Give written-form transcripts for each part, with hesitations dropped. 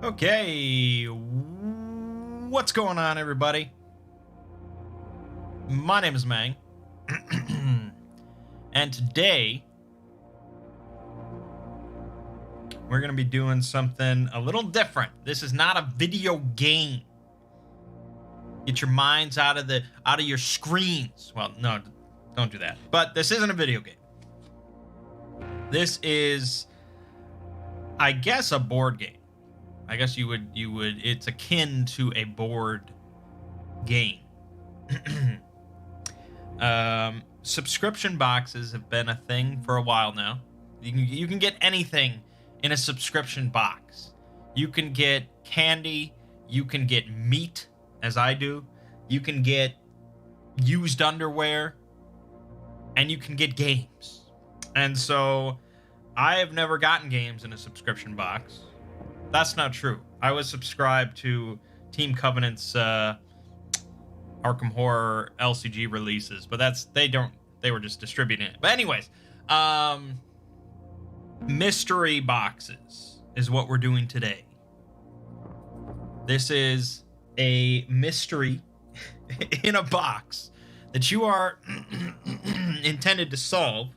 Okay, what's going on, everybody? My name is Mangg, and today we're going to be doing something a little different. This is not a video game. Get your minds out of your screens. Well, no, don't do that. But this isn't a video game. This is, I guess, a board game. I guess you would it's akin to a board game. Subscription boxes have been a thing for a while now. You can get anything in a subscription box. You can get candy, you can get meat, as I do, you can get used underwear, and you can get games. And so I have never gotten games in a subscription box. That's not true. I was subscribed to Team Covenant's Arkham Horror LCG releases, but they were just distributing it. But anyways, mystery boxes is what we're doing today. This is a mystery in a box that you are intended to solve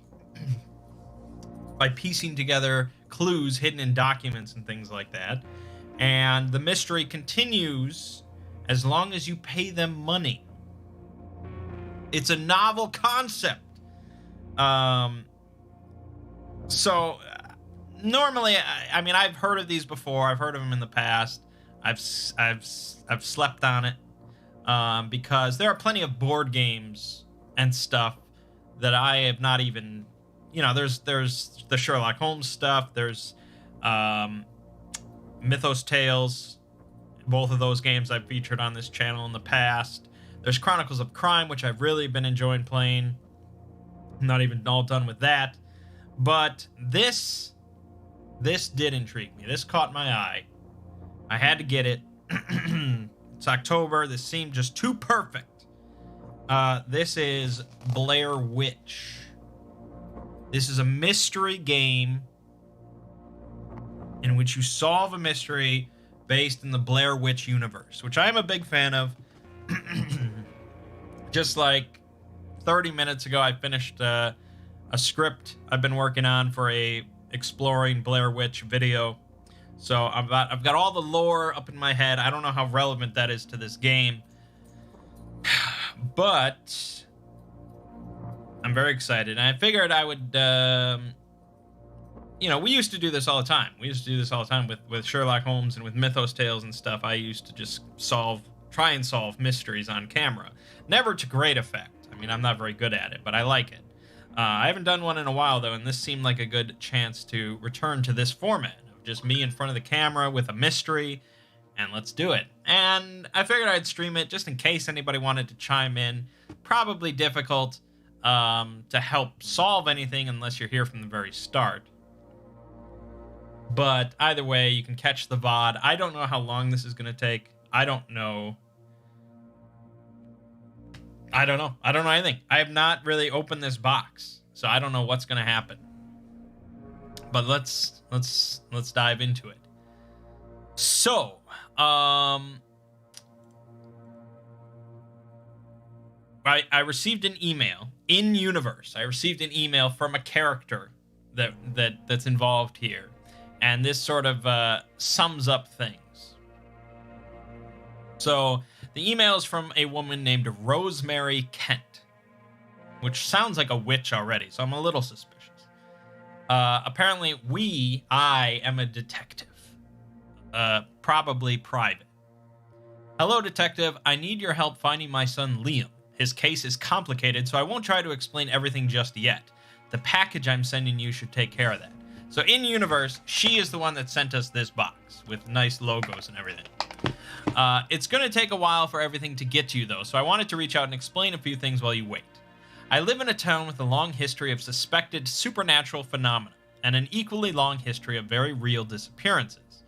by piecing together clues hidden in documents and things like that. And the mystery continues as long as you pay them money. It's a novel concept. So normally, I mean, I've heard of these before. I've heard of them in the past. I've slept on it because there are plenty of board games and stuff that I have not even. You know, there's the Sherlock Holmes stuff. There's Mythos Tales. Both of those games I've featured on this channel in the past. There's Chronicles of Crime, which I've really been enjoying playing. I'm not even all done with that. But this did intrigue me. This caught my eye. I had to get it. It's October. This seemed just too perfect. This is Blair Witch. This is a mystery game in which you solve a mystery based in the Blair Witch universe, which I am a big fan of. Just like 30 minutes ago, I finished a script I've been working on for a exploring Blair Witch video. So I've got all the lore up in my head. I don't know how relevant that is to this game, but I'm very excited, and I figured I would, we used to do this all the time. We used to do this all the time with Sherlock Holmes and with Mythos Tales and stuff. I used to just try and solve mysteries on camera. Never to great effect. I mean, I'm not very good at it, but I like it. I haven't done one in a while, though, and this seemed like a good chance to return to this format of just me in front of the camera with a mystery, and let's do it. And I figured I'd stream it just in case anybody wanted to chime in. Probably difficult to help solve anything unless you're here from the very start. But either way, you can catch the VOD. I don't know how long this is going to take. I don't know anything. I have not really opened this box, so I don't know what's going to happen. But let's dive into it. So, I received an email in universe. I received an email from a character that's involved here, and this sort of sums up things. So the email is from a woman named Rosemary Kent, which sounds like a witch already, so I'm a little suspicious. Apparently, I am a detective, probably private. Hello, detective. I need your help finding my son Liam. His case is complicated, so I won't try to explain everything just yet. The package I'm sending you should take care of that. So in universe, she is the one that sent us this box with nice logos and everything. It's going to take a while for everything to get to you, though, so I wanted to reach out and explain a few things while you wait. I live in a town with a long history of suspected supernatural phenomena, and an equally long history of very real disappearances.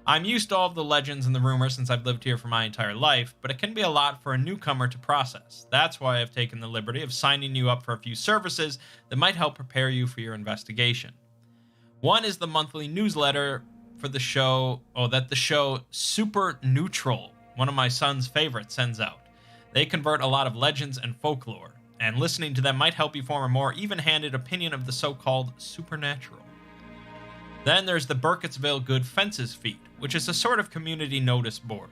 I'm used to all of the legends and the rumors since I've lived here for my entire life, but it can be a lot for a newcomer to process. That's why I've taken the liberty of signing you up for a few services that might help prepare you for your investigation. One is the monthly newsletter for the show, that the show Super Neutral, one of my son's favorites, sends out. They convert a lot of legends and folklore, and listening to them might help you form a more even-handed opinion of the so-called supernatural. Then there's the Burkittsville Good Fences feed, which is a sort of community notice board.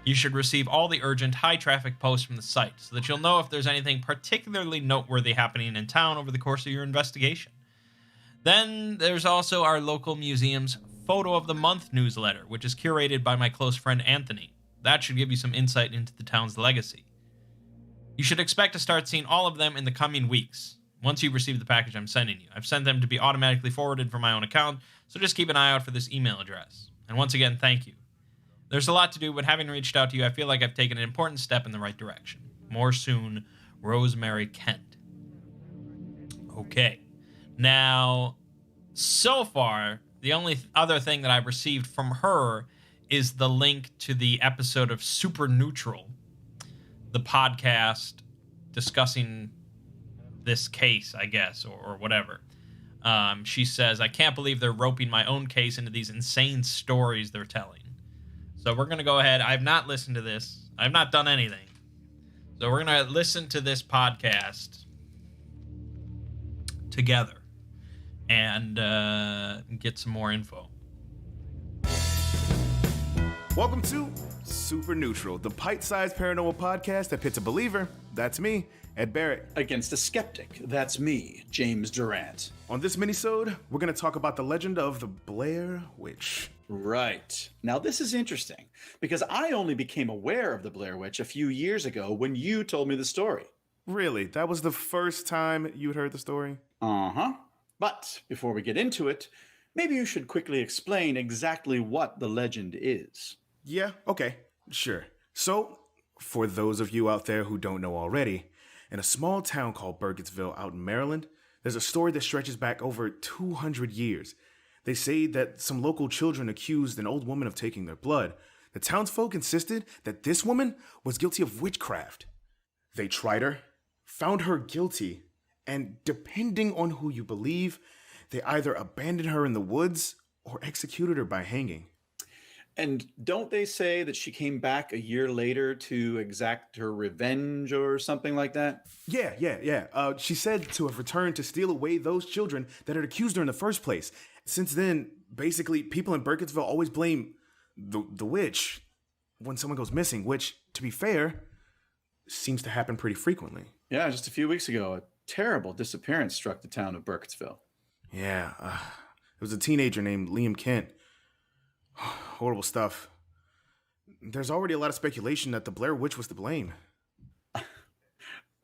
You should receive all the urgent, high-traffic posts from the site so that you'll know if there's anything particularly noteworthy happening in town over the course of your investigation. Then there's also our local museum's Photo of the Month newsletter, which is curated by my close friend Anthony. That should give you some insight into the town's legacy. You should expect to start seeing all of them in the coming weeks, once you receive the package I'm sending you. I've sent them to be automatically forwarded from my own account, so just keep an eye out for this email address. And once again, thank you. There's a lot to do, but having reached out to you, I feel like I've taken an important step in the right direction. More soon, Rosemary Kent. Okay. Now, so far, the only other thing that I've received from her is the link to the episode of Super Neutral, the podcast discussing this case, I guess, or whatever. She says, I can't believe they're roping my own case into these insane stories they're telling. So we're going to go ahead. I have not listened to this. I have not done anything. So we're going to listen to this podcast together and get some more info. Welcome to Super Neutral, the bite-sized paranormal podcast that pits a believer, that's me, Ed Barrett, against a skeptic, that's me, James Durant. On this minisode, we're going to talk about the legend of the Blair Witch. Right. Now this is interesting, because I only became aware of the Blair Witch a few years ago when you told me the story. Really? That was the first time you'd heard the story? Uh-huh. But before we get into it, maybe you should quickly explain exactly what the legend is. Yeah, okay, sure. So, for those of you out there who don't know already, in a small town called Burkittsville out in Maryland, there's a story that stretches back over 200 years. They say that some local children accused an old woman of taking their blood. The townsfolk insisted that this woman was guilty of witchcraft. They tried her, found her guilty, and depending on who you believe, they either abandoned her in the woods or executed her by hanging. And don't they say that she came back a year later to exact her revenge or something like that? Yeah. She said to have returned to steal away those children that had accused her in the first place. Since then, basically, people in Burkittsville always blame the witch when someone goes missing, which, to be fair, seems to happen pretty frequently. Yeah, just a few weeks ago, a terrible disappearance struck the town of Burkittsville. Yeah, it was a teenager named Liam Kent. Horrible stuff. There's already a lot of speculation that the Blair Witch was to blame.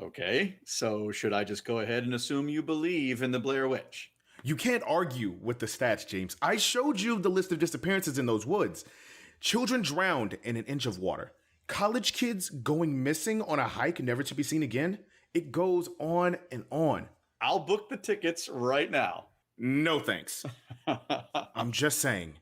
Okay, so should I just go ahead and assume you believe in the Blair Witch? You can't argue with the stats, James. I showed you the list of disappearances in those woods. Children drowned in an inch of water. College kids going missing on a hike never to be seen again. It goes on and on. I'll book the tickets right now. No thanks. I'm just saying.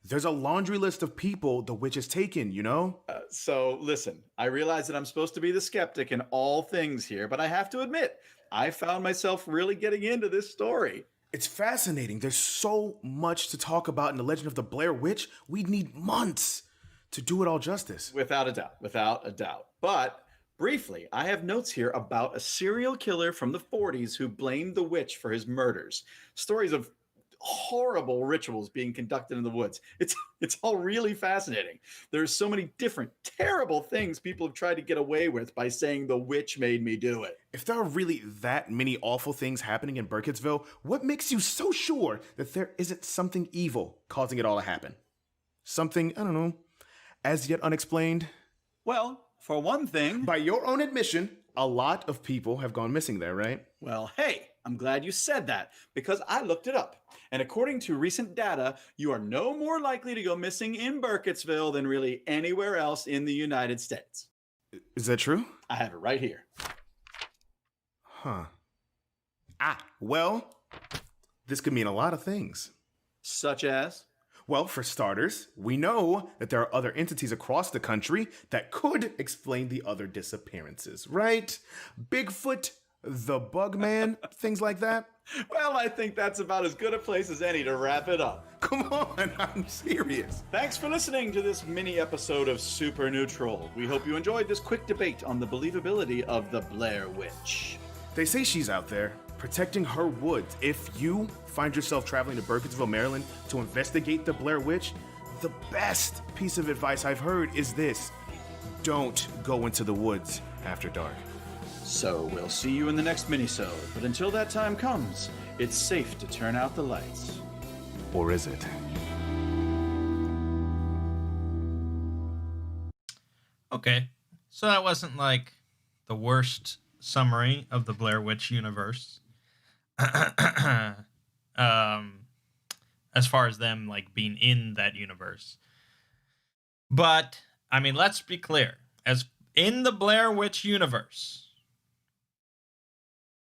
There's a laundry list of people the witch has taken, you know? So listen, I realize that I'm supposed to be the skeptic in all things here, but I have to admit, I found myself really getting into this story. It's fascinating. There's so much to talk about in the legend of the Blair Witch. We'd need months to do it all justice. Without a doubt. But briefly, I have notes here about a serial killer from the 40s who blamed the witch for his murders. Stories of horrible rituals being conducted in the woods. It's all really fascinating. There's so many different terrible things people have tried to get away with by saying the witch made me do it. If there are really that many awful things happening in Burkittsville, what makes you so sure that there isn't something evil causing it all to happen? Something, I don't know, as yet unexplained? Well, for one thing... By your own admission, a lot of people have gone missing there, right? Well, hey, I'm glad you said that, because I looked it up. And according to recent data, you are no more likely to go missing in Burkittsville than really anywhere else in the United States. Is that true? I have it right here. Huh. Well, this could mean a lot of things. Such as? Well, for starters, we know that there are other entities across the country that could explain the other disappearances, right? Bigfoot, the Bug Man, things like that. Well, I think that's about as good a place as any to wrap it up. Come on, I'm serious. Thanks for listening to this mini episode of Super Neutral. We hope you enjoyed this quick debate on the believability of the Blair Witch. They say she's out there, protecting her woods. If you find yourself traveling to Burkittsville, Maryland to investigate the Blair Witch, the best piece of advice I've heard is this: don't go into the woods after dark. So we'll see you in the next minisode, but until that time comes, it's safe to turn out the lights. Or is it? Okay, so that wasn't like the worst summary of the Blair Witch universe. As far as them like being in that universe. But I mean, let's be clear. As in the Blair Witch universe,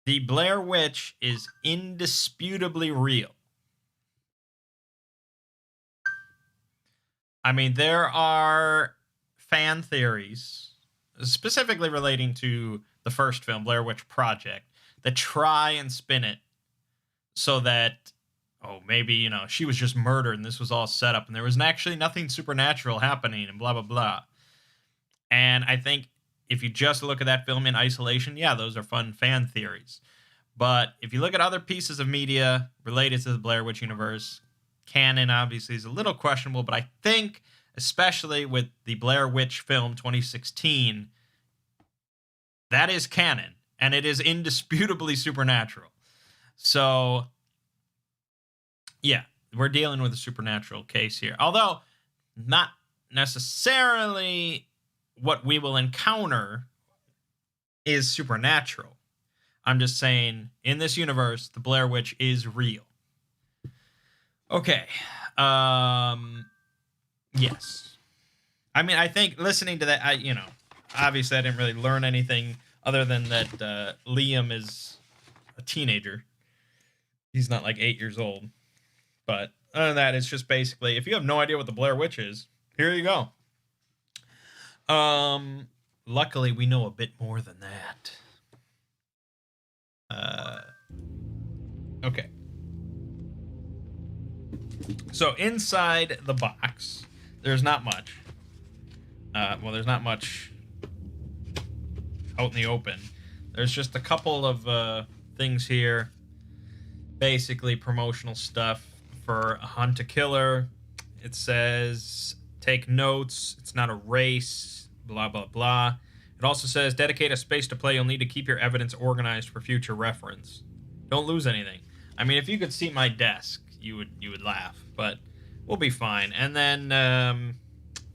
the Blair Witch is indisputably real. I mean, there are fan theories, specifically relating to the first film, Blair Witch Project, that try and spin it so that, oh, maybe, you know, she was just murdered and this was all set up and there was actually nothing supernatural happening and blah, blah, blah. And I think if you just look at that film in isolation, yeah, those are fun fan theories. But if you look at other pieces of media related to the Blair Witch universe, canon obviously is a little questionable, but I think, especially with the Blair Witch film 2016, that is canon, and it is indisputably supernatural. So, yeah, we're dealing with a supernatural case here. Although, not necessarily what we will encounter is supernatural. I'm just saying, in this universe, the Blair Witch is real. Okay. Yes. I mean, I think listening to that, obviously I didn't really learn anything other than that Liam is a teenager. He's not like 8 years old. But other than that, it's just basically, if you have no idea what the Blair Witch is, here you go. Luckily, we know a bit more than that. Okay. So inside the box, there's not much. There's not much out in the open. There's just a couple of things here. Basically promotional stuff for a Hunt a Killer. It says, take notes. It's not a race. Blah, blah, blah. It also says, dedicate a space to play. You'll need to keep your evidence organized for future reference. Don't lose anything. I mean, if you could see my desk, you would laugh, but we'll be fine. And then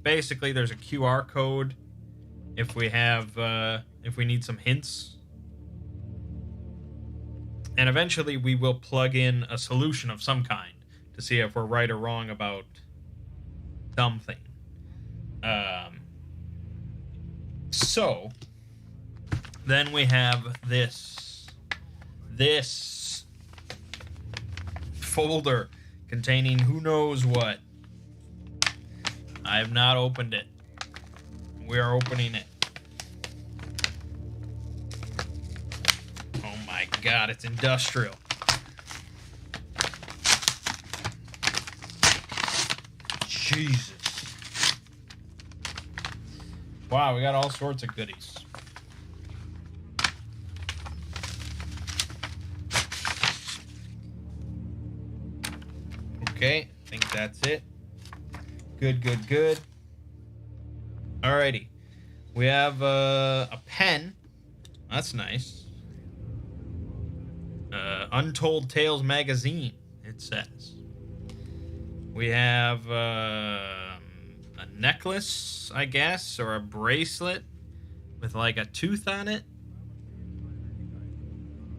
basically there's a QR code if we need some hints. And eventually we will plug in a solution of some kind to see if we're right or wrong about something. So then we have this folder containing who knows what. I have not opened it. We are opening it. Oh my god, it's industrial. Jesus. Wow, we got all sorts of goodies. Okay, I think that's it. Good. Alrighty. We have a pen. That's nice. Untold Tales magazine, it says. We have a necklace, I guess, or a bracelet with like a tooth on it.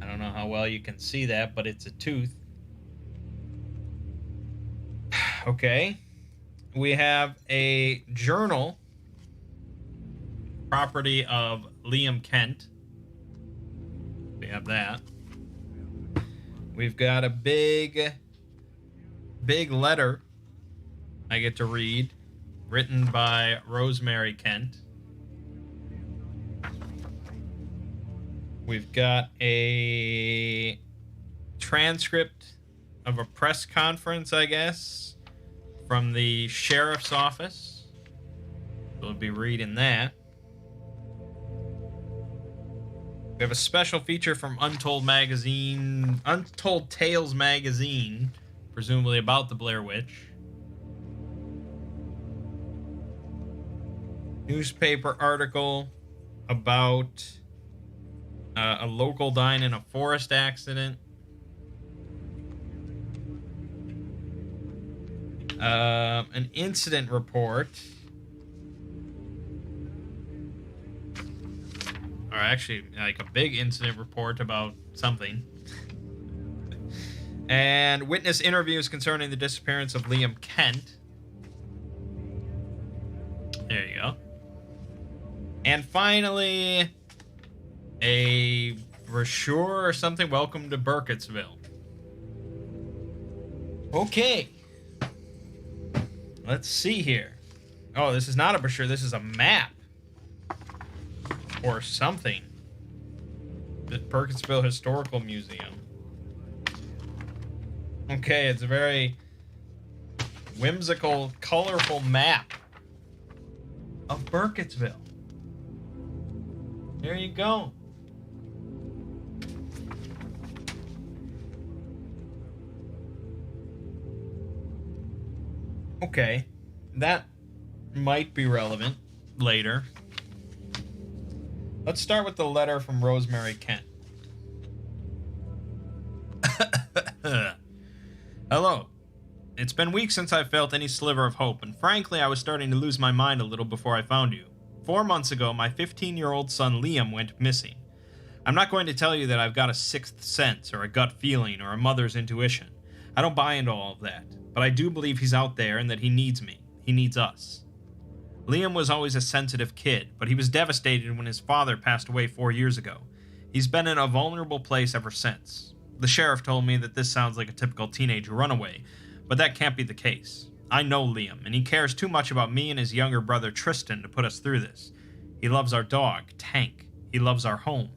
I don't know how well you can see that, but it's a tooth. Okay. We have a journal, property of Liam Kent. We have that. We've got a big letter I get to read, written by Rosemary Kent. We've got a transcript of a press conference, I guess, from the sheriff's office. We'll be reading that. We have a special feature from Untold Tales magazine, presumably about the Blair Witch. Newspaper article about a local dying in a forest accident. An incident report. Or actually, like a big incident report about something. And witness interviews concerning the disappearance of Liam Kent. There you go. And finally, a brochure or something. Welcome to Burkittsville. Okay. Let's see here. Oh, this is not a brochure. This is a map. Or something. The Burkittsville Historical Museum. Okay, it's a very whimsical, colorful map of Burkittsville. There you go. Okay, that might be relevant later. Let's start with the letter from Rosemary Kent. Hello. It's been weeks since I felt any sliver of hope, and frankly, I was starting to lose my mind a little before I found you. 4 months ago, my 15-year-old son Liam went missing. I'm not going to tell you that I've got a sixth sense, or a gut feeling, or a mother's intuition. I don't buy into all of that, but I do believe he's out there and that he needs me. He needs us. Liam was always a sensitive kid, but he was devastated when his father passed away 4 years ago. He's been in a vulnerable place ever since. The sheriff told me that this sounds like a typical teenage runaway, but that can't be the case. I know Liam, and he cares too much about me and his younger brother Tristan to put us through this. He loves our dog, Tank. He loves our home.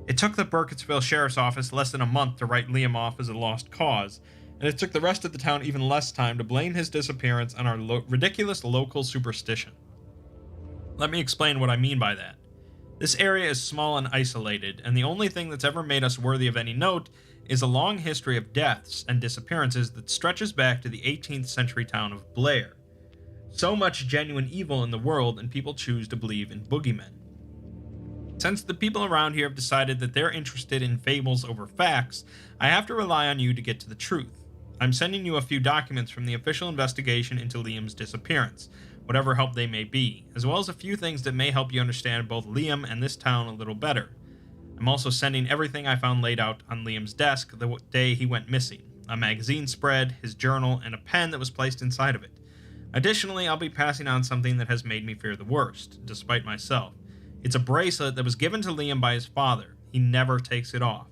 It took the Burkittsville Sheriff's Office less than a month to write Liam off as a lost cause, and it took the rest of the town even less time to blame his disappearance on our ridiculous local superstition. Let me explain what I mean by that. This area is small and isolated, and the only thing that's ever made us worthy of any note is a long history of deaths and disappearances that stretches back to the 18th century town of Blair. So much genuine evil in the world, and people choose to believe in boogeymen. Since the people around here have decided that they're interested in fables over facts, I have to rely on you to get to the truth. I'm sending you a few documents from the official investigation into Liam's disappearance, whatever help they may be, as well as a few things that may help you understand both Liam and this town a little better. I'm also sending everything I found laid out on Liam's desk the day he went missing, a magazine spread, his journal, and a pen that was placed inside of it. Additionally, I'll be passing on something that has made me fear the worst, despite myself. It's a bracelet that was given to Liam by his father. He never takes it off.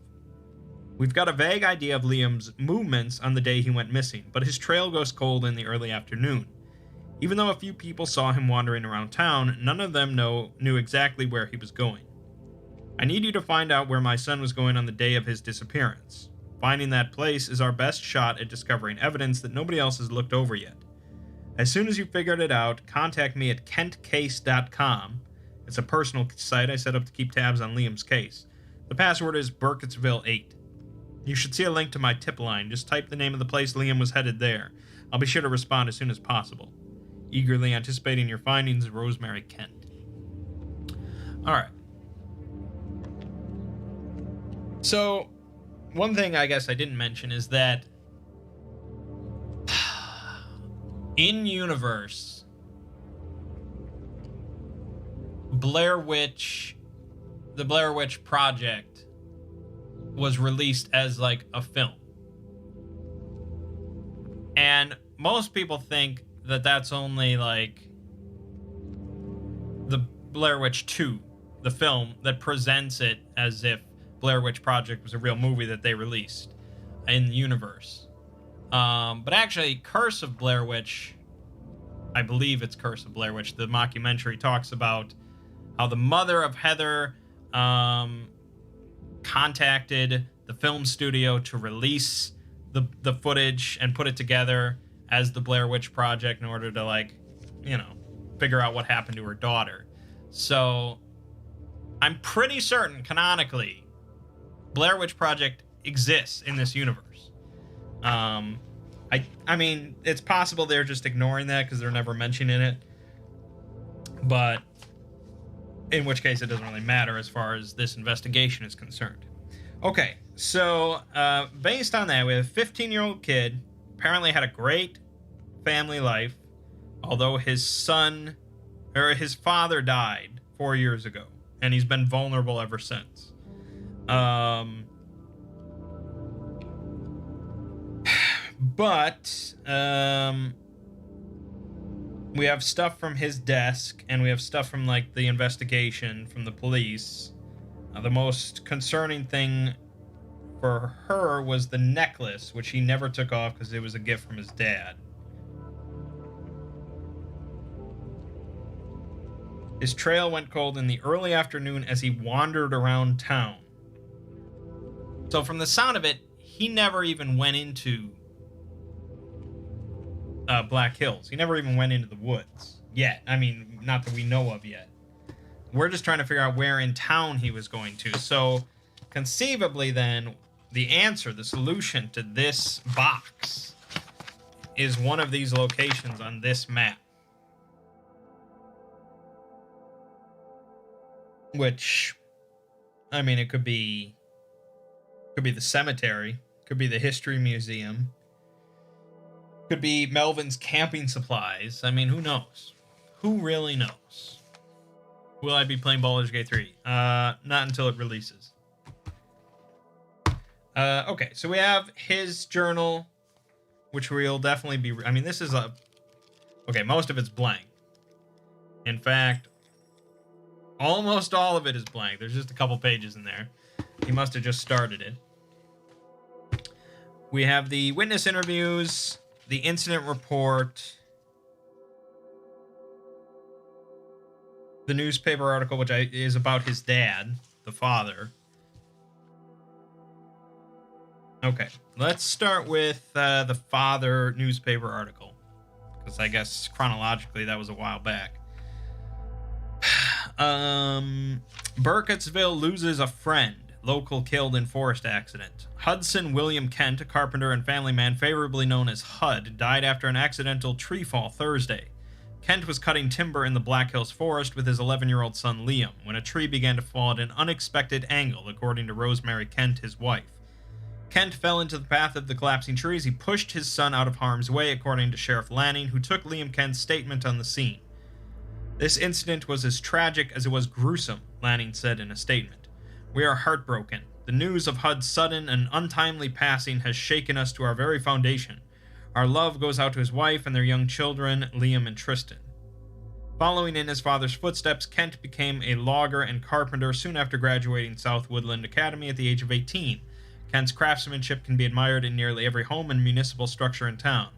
We've got a vague idea of Liam's movements on the day he went missing, but his trail goes cold in the early afternoon. Even though a few people saw him wandering around town, none of them knew exactly where he was going. I need you to find out where my son was going on the day of his disappearance. Finding that place is our best shot at discovering evidence that nobody else has looked over yet. As soon as you figured it out, contact me at kentcase.com. It's a personal site I set up to keep tabs on Liam's case. The password is Burkittsville8. You should see a link to my tip line. Just type the name of the place Liam was headed there. I'll be sure to respond as soon as possible. Eagerly anticipating your findings, Rosemary Kent. Alright. So, one thing I guess I didn't mention is that in-universe, the Blair Witch Project was released as like a film. And most people think that that's only like the Blair Witch 2, the film that presents it as if Blair Witch Project was a real movie that they released in the universe. But actually, Curse of Blair Witch, I believe it's Curse of Blair Witch, the mockumentary talks about how the mother of Heather contacted the film studio to release the footage and put it together as the Blair Witch Project in order to, like, figure out what happened to her daughter. So I'm pretty certain, canonically, Blair Witch Project exists in this universe. I mean, it's possible they're just ignoring that because they're never mentioning it. But in which case, it doesn't really matter as far as this investigation is concerned. Okay, so based on that, we have a 15-year-old kid, apparently had a great family life, although his father died 4 years ago, and he's been vulnerable ever since. But we have stuff from his desk, and we have stuff from, like, the investigation from the police. The most concerning thing for her was the necklace, which he never took off because it was a gift from his dad. His trail went cold in the early afternoon as he wandered around town. So from the sound of it, he never even went into Black Hills. He never even went into the woods yet. I mean, not that we know of yet. We're just trying to figure out where in town he was going to. So conceivably then, the answer, the solution to this box is one of these locations on this map. Which, I mean, it could be the cemetery, could be the history museum, could be Melvin's camping supplies. I mean, who knows? Who really knows? Will I be playing Baldur's Gate 3? Not until it releases. Okay, so we have his journal, which we'll definitely be... I mean, this is a... Okay, most of it's blank. In fact, almost all of it is blank. There's just a couple pages in there. He must have just started it. We have the witness interviews, the incident report, the newspaper article, which is about his dad, the father. Okay, let's start with the father newspaper article, because I guess chronologically that was a while back. Burkittsville loses a friend. Local killed in forest accident. Hudson William Kent, a carpenter and family man favorably known as HUD, died after an accidental tree fall Thursday. Kent was cutting timber in the Black Hills forest with his 11-year-old son Liam when a tree began to fall at an unexpected angle, according to Rosemary Kent, his wife. Kent fell into the path of the collapsing trees. He pushed his son out of harm's way, according to Sheriff Lanning, who took Liam Kent's statement on the scene. This incident was as tragic as it was gruesome, Lanning said in a statement. We are heartbroken. The news of HUD's sudden and untimely passing has shaken us to our very foundation. Our love goes out to his wife and their young children, Liam and Tristan. Following in his father's footsteps, Kent became a logger and carpenter soon after graduating South Woodland Academy at the age of 18. Kent's craftsmanship can be admired in nearly every home and municipal structure in town.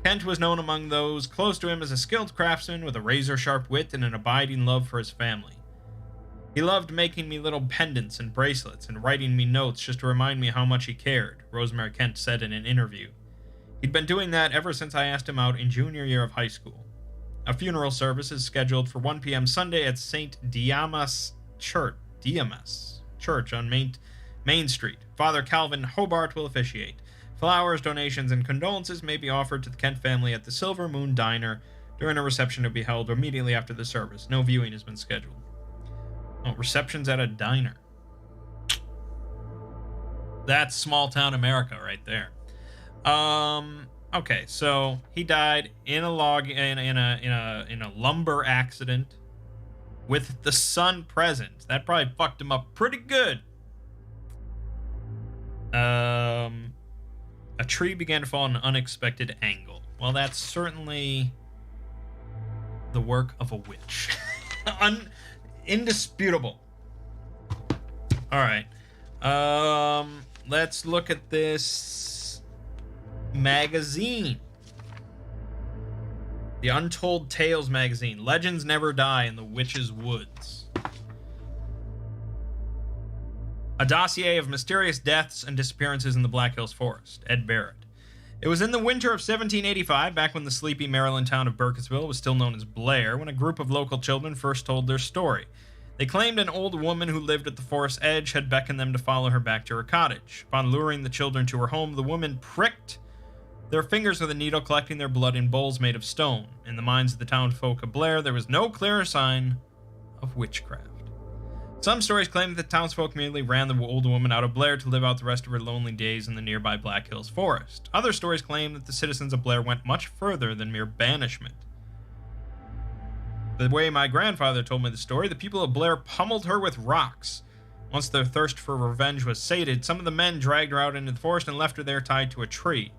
Kent was known among those close to him as a skilled craftsman with a razor-sharp wit and an abiding love for his family. He loved making me little pendants and bracelets and writing me notes just to remind me how much he cared, Rosemary Kent said in an interview. He'd been doing that ever since I asked him out in junior year of high school. A funeral service is scheduled for 1 p.m. Sunday at St. Dimas Church on Main Street. Father Calvin Hobart will officiate. Flowers, donations, and condolences may be offered to the Kent family at the Silver Moon Diner during a reception to be held immediately after the service. No viewing has been scheduled. Oh, receptions at a diner. That's small town America right there. Okay, so he died in a lumber accident with the son present. That probably fucked him up pretty good. A tree began to fall at an unexpected angle. Well, that's certainly the work of a witch. Indisputable. All right. Let's look at this magazine. The Untold Tales magazine. Legends never die in the Witch's Woods. A dossier of mysterious deaths and disappearances in the Black Hills Forest. Ed Barrett. It was in the winter of 1785, back when the sleepy Maryland town of Burkittsville was still known as Blair, when a group of local children first told their story. They claimed an old woman who lived at the forest's edge had beckoned them to follow her back to her cottage. Upon luring the children to her home, the woman pricked their fingers with a needle, collecting their blood in bowls made of stone. In the minds of the townfolk of Blair, there was no clearer sign of witchcraft. Some stories claim that the townsfolk merely ran the old woman out of Blair to live out the rest of her lonely days in the nearby Black Hills Forest. Other stories claim that the citizens of Blair went much further than mere banishment. The way my grandfather told me the story, the people of Blair pummeled her with rocks. Once their thirst for revenge was sated, some of the men dragged her out into the forest and left her there tied to a tree.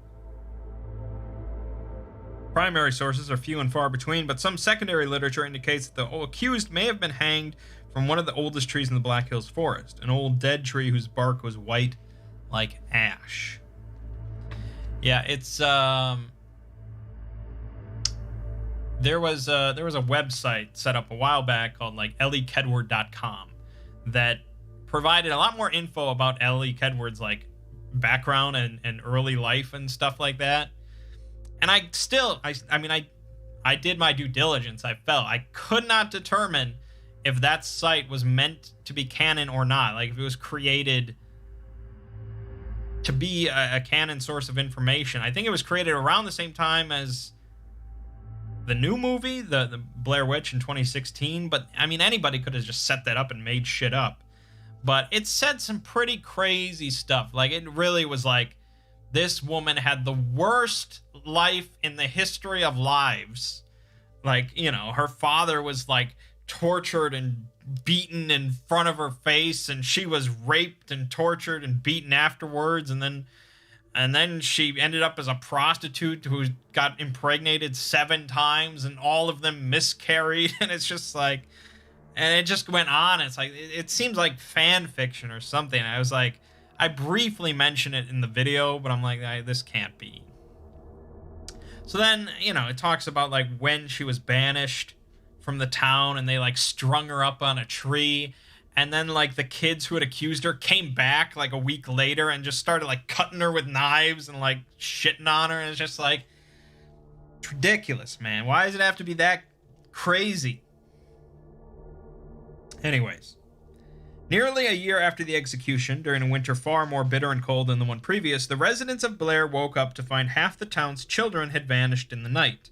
Primary sources are few and far between, but some secondary literature indicates that the accused may have been hanged from one of the oldest trees in the Black Hills Forest, an old dead tree whose bark was white like ash. Yeah, it's there was a website set up a while back called like elliekedward.com that provided a lot more info about Ellie Kedward's like background and early life and stuff like that. And I did my due diligence. I could not determine if that site was meant to be canon or not. Like if it was created to be a canon source of information. I think it was created around the same time as the new movie, the Blair Witch in 2016. But I mean, anybody could have just set that up and made shit up. But it said some pretty crazy stuff. Like it really was like, this woman had the worst life in the history of lives. Like, you know, her father was like tortured and beaten in front of her face, and she was raped and tortured and beaten afterwards, and then she ended up as a prostitute who got impregnated 7 times, and all of them miscarried. And it's just like, and it just went on. It's like, it seems like fan fiction or something. I was like, I briefly mentioned it in the video, but I'm like, this can't be. So then, you know, it talks about like when she was banished from the town and they like strung her up on a tree. And then like the kids who had accused her came back like a week later and just started like cutting her with knives and like shitting on her. And it's just like, it's ridiculous, man. Why does it have to be that crazy? Anyways. Nearly a year after the execution, during a winter far more bitter and cold than the one previous, the residents of Blair woke up to find half the town's children had vanished in the night.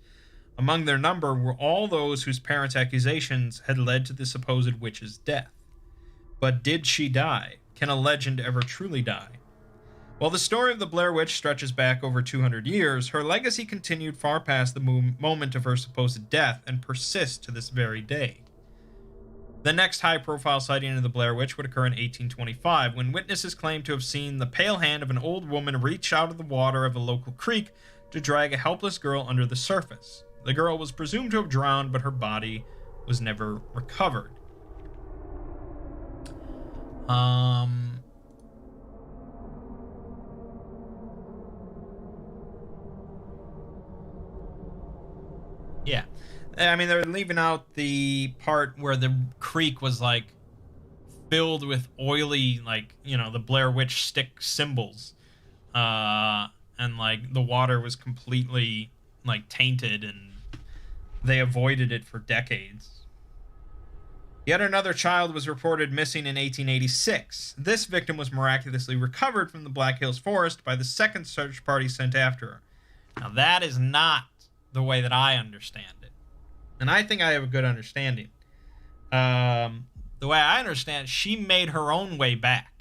Among their number were all those whose parents' accusations had led to the supposed witch's death. But did she die? Can a legend ever truly die? While the story of the Blair Witch stretches back over 200 years, her legacy continued far past the moment of her supposed death and persists to this very day. The next high-profile sighting of the Blair Witch would occur in 1825, when witnesses claimed to have seen the pale hand of an old woman reach out of the water of a local creek to drag a helpless girl under the surface. The girl was presumed to have drowned, but her body was never recovered. Yeah. I mean, they're leaving out the part where the creek was, like, filled with oily, like, you know, the Blair Witch stick symbols. And, like, the water was completely, like, tainted, and they avoided it for decades. Yet another child was reported missing in 1886. This victim was miraculously recovered from the Black Hills Forest by the second search party sent after her. Now, that is not the way that I understand it. And I think I have a good understanding. The way I understand it, she made her own way back.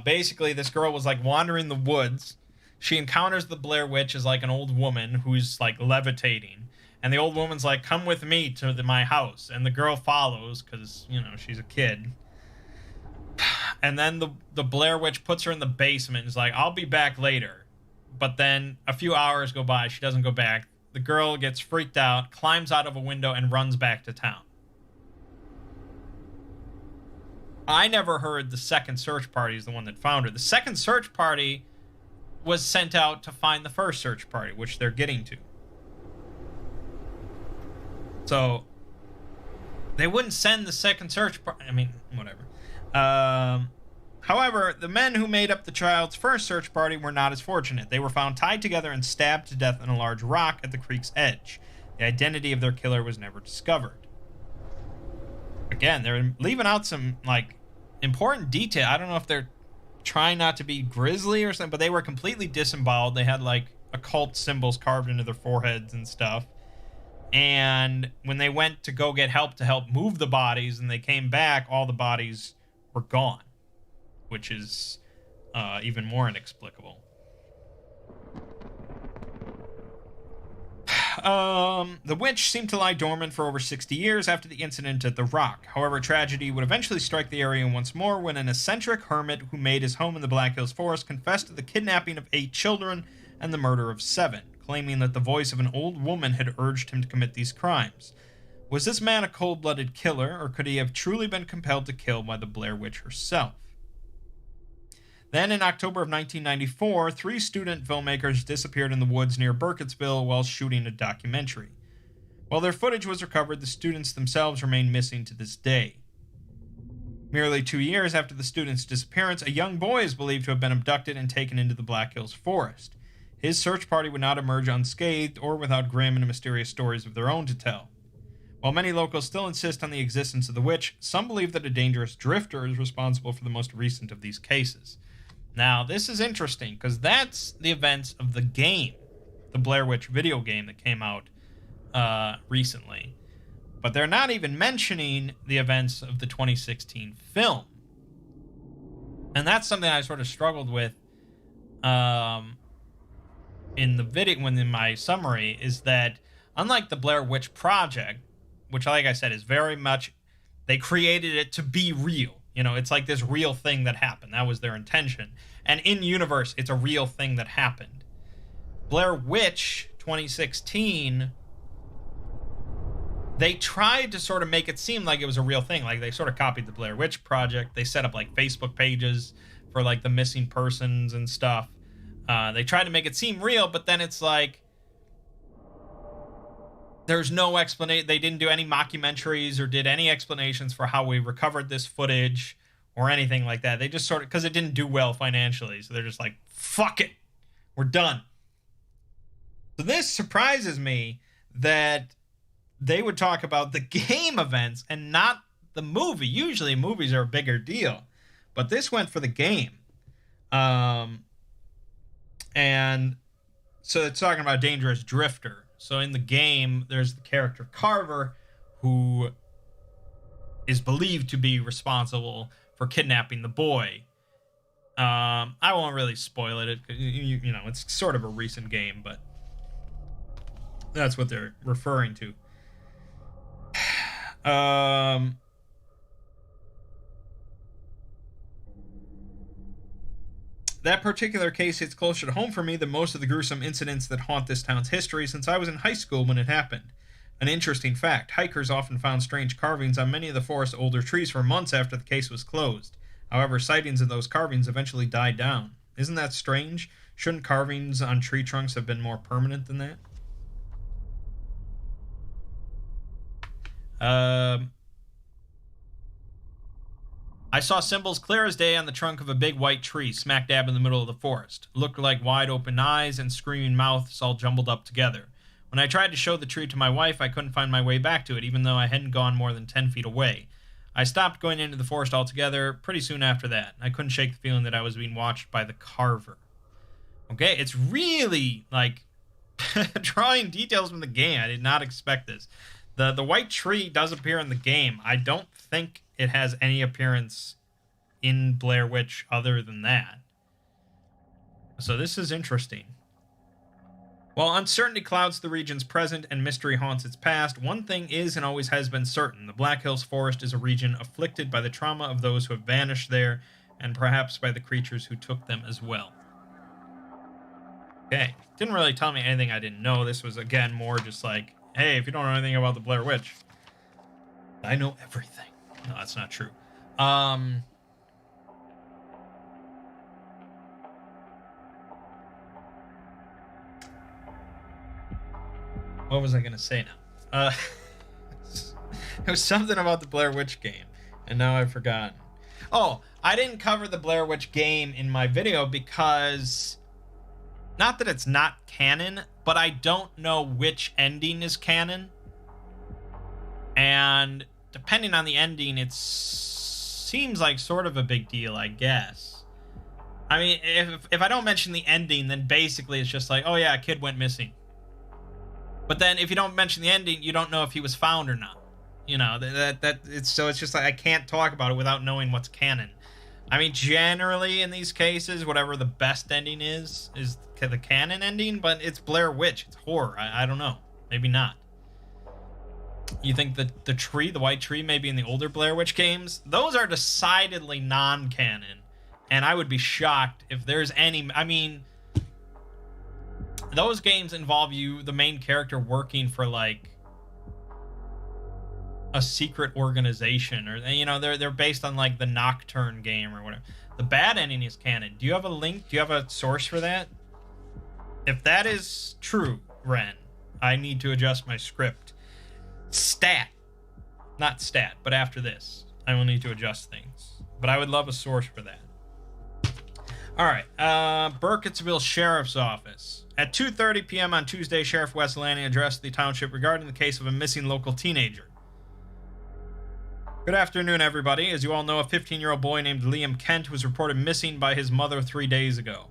Basically, this girl was, like, wandering the woods. She encounters the Blair Witch as, like, an old woman who's, like, levitating. And the old woman's like, come with me to my house. And the girl follows because, you know, she's a kid. And then the Blair Witch puts her in the basement and is like, I'll be back later. But then a few hours go by. She doesn't go back. The girl gets freaked out, climbs out of a window, and runs back to town. I never heard the second search party is the one that found her. The second search party was sent out to find the first search party, which they're getting to. So, They wouldn't send the second search party. I mean, whatever. However, the men who made up the child's first search party were not as fortunate. They were found tied together and stabbed to death in a large rock at the creek's edge. The identity of their killer was never discovered. Again, they're leaving out some, like, important detail. I don't know if they're trying not to be grisly or something, but they were completely disemboweled. They had, like, occult symbols carved into their foreheads and stuff. And when they went to go get help to help move the bodies and they came back, all the bodies were gone, which is even more inexplicable. The witch seemed to lie dormant for over 60 years after the incident at the Rock. However, tragedy would eventually strike the area once more when an eccentric hermit who made his home in the Black Hills Forest confessed to the kidnapping of 8 children and the murder of 7, claiming that the voice of an old woman had urged him to commit these crimes. Was this man a cold-blooded killer, or could he have truly been compelled to kill by the Blair Witch herself? Then, in October of 1994, 3 student filmmakers disappeared in the woods near Burkittsville while shooting a documentary. While their footage was recovered, the students themselves remain missing to this day. Merely 2 years after the students' disappearance, a young boy is believed to have been abducted and taken into the Black Hills Forest. His search party would not emerge unscathed or without grim and mysterious stories of their own to tell. While many locals still insist on the existence of the witch, some believe that a dangerous drifter is responsible for the most recent of these cases. Now, this is interesting, because that's the events of the game, the Blair Witch video game that came out recently. But they're not even mentioning the events of the 2016 film. And that's something I sort of struggled with in the video, in my summary, is that unlike the Blair Witch Project, which, like I said, is very much, they created it to be real. You know, it's like this real thing that happened. That was their intention. And in universe, it's a real thing that happened. Blair Witch 2016, they tried to sort of make it seem like it was a real thing. Like, they sort of copied the Blair Witch Project. They set up, like, Facebook pages for, like, the missing persons and stuff. They tried to make it seem real, but then it's like, there's no explanation. They didn't do any mockumentaries or did any explanations for how we recovered this footage or anything like that. They just sort of, because it didn't do well financially, so they're just like, fuck it, we're done. So this surprises me that they would talk about the game events and not the movie. Usually movies are a bigger deal, but this went for the game. And so it's talking about Dangerous Drifter. So in the game, there's the character Carver, who is believed to be responsible for kidnapping the boy. I won't really spoil it. You know, it's sort of a recent game, but that's what they're referring to. That particular case hits closer to home for me than most of the gruesome incidents that haunt this town's history since I was in high school when it happened. An interesting fact, hikers often found strange carvings on many of the forest's older trees for months after the case was closed. However, sightings of those carvings eventually died down. Isn't that strange? Shouldn't carvings on tree trunks have been more permanent than that? I saw symbols clear as day on the trunk of a big white tree smack dab in the middle of the forest. It looked like wide open eyes and screaming mouths all jumbled up together. When I tried to show the tree to my wife, I couldn't find my way back to it, even though I hadn't gone more than 10 feet away. I stopped going into the forest altogether pretty soon after that. I couldn't shake the feeling that I was being watched by the carver. Okay, it's really, like, drawing details from the game. I did not expect this. The white tree does appear in the game. I don't think it has any appearance in Blair Witch other than that. So this is interesting. While uncertainty clouds the region's present and mystery haunts its past, one thing is and always has been certain. The Black Hills Forest is a region afflicted by the trauma of those who have vanished there, and perhaps by the creatures who took them as well. Okay. Didn't really tell me anything I didn't know. This was, again, more just like, hey, if you don't know anything about the Blair Witch, I know everything. No, that's not true. What was I going to say now? It was something about the Blair Witch game, and now I've forgotten. Oh, I didn't cover the Blair Witch game in my video because, not that it's not canon, but I don't know which ending is canon. And depending on the ending, it seems like sort of a big deal, I guess. I mean, if I don't mention the ending, then basically it's just like, oh yeah, a kid went missing. But then if you don't mention the ending, you don't know if he was found or not. You know, it's just like I can't talk about it without knowing what's canon. I mean, generally in these cases, whatever the best ending is the canon ending, but it's Blair Witch. It's horror. I don't know. Maybe not. You think that the white tree, maybe in the older Blair Witch games, those are decidedly non-canon. And I would be shocked if there's any... I mean, those games involve the main character, working for, like, a secret organization, or, you know, they're based on like the Nocturne game or whatever. The bad ending is canon. Do you have a link? Do you have a source for that? If that is true, Ren, I need to adjust my script. Not stat, but after this, I will need to adjust things. But I would love a source for that. All right, Burkittsville Sheriff's Office. At 2:30 p.m. on Tuesday, Sheriff Wes Lanning addressed the township regarding the case of a missing local teenager. Good afternoon, everybody. As you all know, a 15-year-old boy named Liam Kent was reported missing by his mother 3 days ago.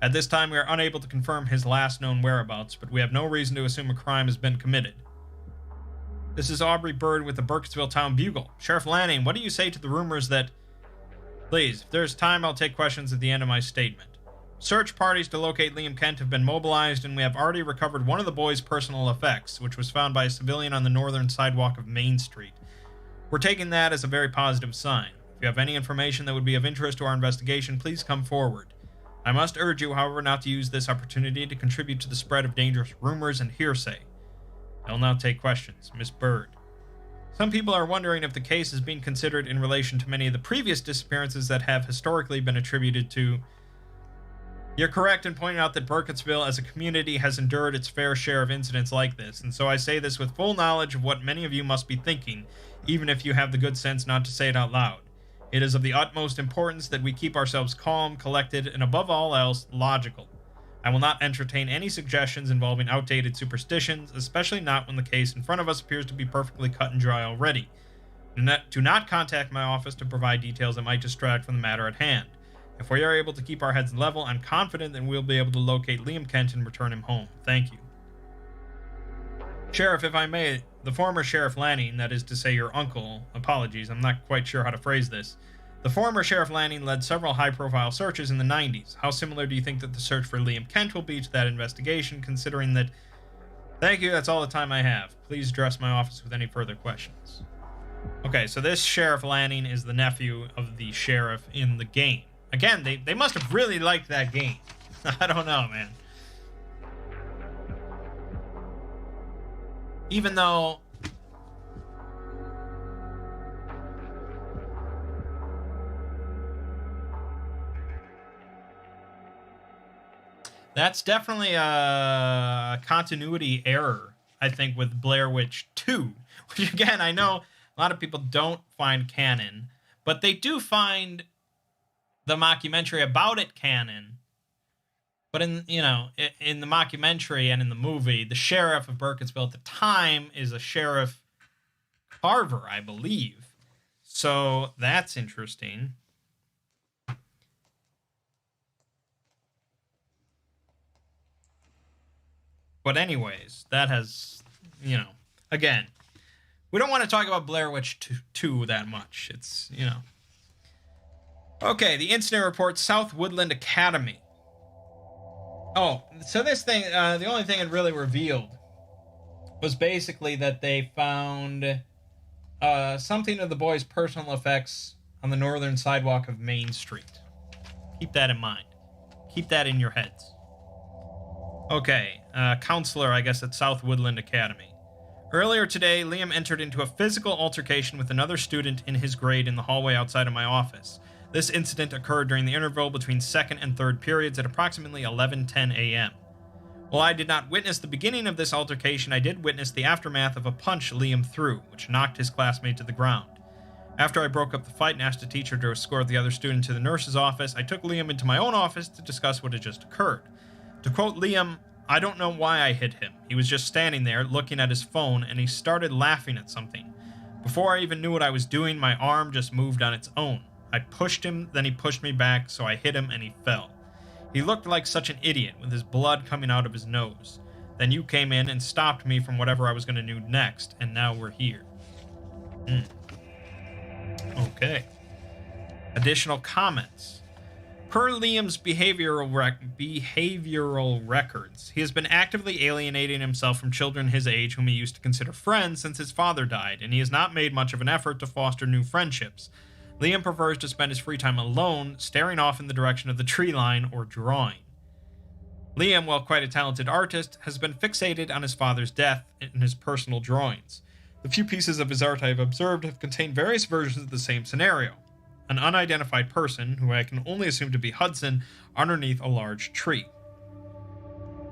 At this time, we are unable to confirm his last known whereabouts, but we have no reason to assume a crime has been committed. This is Aubrey Bird with the Burkittsville Town Bugle. Sheriff Lanning, what do you say to the rumors that... Please, if there's time, I'll take questions at the end of my statement. Search parties to locate Liam Kent have been mobilized, and we have already recovered one of the boy's personal effects, which was found by a civilian on the northern sidewalk of Main Street. We're taking that as a very positive sign. If you have any information that would be of interest to our investigation, please come forward. I must urge you, however, not to use this opportunity to contribute to the spread of dangerous rumors and hearsay. I will now take questions. Miss Bird. Some people are wondering if the case is being considered in relation to many of the previous disappearances that have historically been attributed to... You're correct in pointing out that Burkittsville as a community has endured its fair share of incidents like this, and so I say this with full knowledge of what many of you must be thinking, even if you have the good sense not to say it out loud. It is of the utmost importance that we keep ourselves calm, collected, and above all else, logical. I will not entertain any suggestions involving outdated superstitions, especially not when the case in front of us appears to be perfectly cut and dry already. Do not contact my office to provide details that might distract from the matter at hand. If we are able to keep our heads level, I'm confident that we'll be able to locate Liam Kent and return him home. Thank you. Sheriff, if I may, the former Sheriff Lanning, that is to say your uncle, apologies, I'm not quite sure how to phrase this. The former Sheriff Lanning led several high-profile searches in the 90s. How similar do you think that the search for Liam Kent will be to that investigation, considering that... Thank you, that's all the time I have. Please address my office with any further questions. Okay, so this Sheriff Lanning is the nephew of the sheriff in the game. Again, they must have really liked that game. I don't know, man. Even though... That's definitely a continuity error, I think, with Blair Witch 2. Which, again, I know a lot of people don't find canon, but they do find the mockumentary about it canon. But in the mockumentary and in the movie, the sheriff of Burkittsville at the time is a Sheriff Carver, I believe. So that's interesting. But anyways, that has, again, we don't want to talk about Blair Witch 2 that much. It's, Okay, the incident report, South Woodland Academy. Oh, so this thing, the only thing it really revealed was basically that they found something of the boy's personal effects on the northern sidewalk of Main Street. Keep that in mind. Keep that in your heads. Okay, counselor, I guess, at South Woodland Academy. Earlier today, Liam entered into a physical altercation with another student in his grade in the hallway outside of my office. This incident occurred during the interval between second and third periods at approximately 11:10 a.m. While I did not witness the beginning of this altercation, I did witness the aftermath of a punch Liam threw, which knocked his classmate to the ground. After I broke up the fight and asked the teacher to escort the other student to the nurse's office, I took Liam into my own office to discuss what had just occurred. To quote Liam, "I don't know why I hit him. He was just standing there, looking at his phone, and he started laughing at something. Before I even knew what I was doing, my arm just moved on its own. I pushed him, then he pushed me back, so I hit him and he fell. He looked like such an idiot, with his blood coming out of his nose. Then you came in and stopped me from whatever I was going to do next, and now we're here." Okay. Additional comments. Per Liam's behavioral records, he has been actively alienating himself from children his age whom he used to consider friends since his father died, and he has not made much of an effort to foster new friendships. Liam prefers to spend his free time alone, staring off in the direction of the tree line or drawing. Liam, while quite a talented artist, has been fixated on his father's death in his personal drawings. The few pieces of his art I have observed have contained various versions of the same scenario. An unidentified person, who I can only assume to be Hudson, underneath a large tree.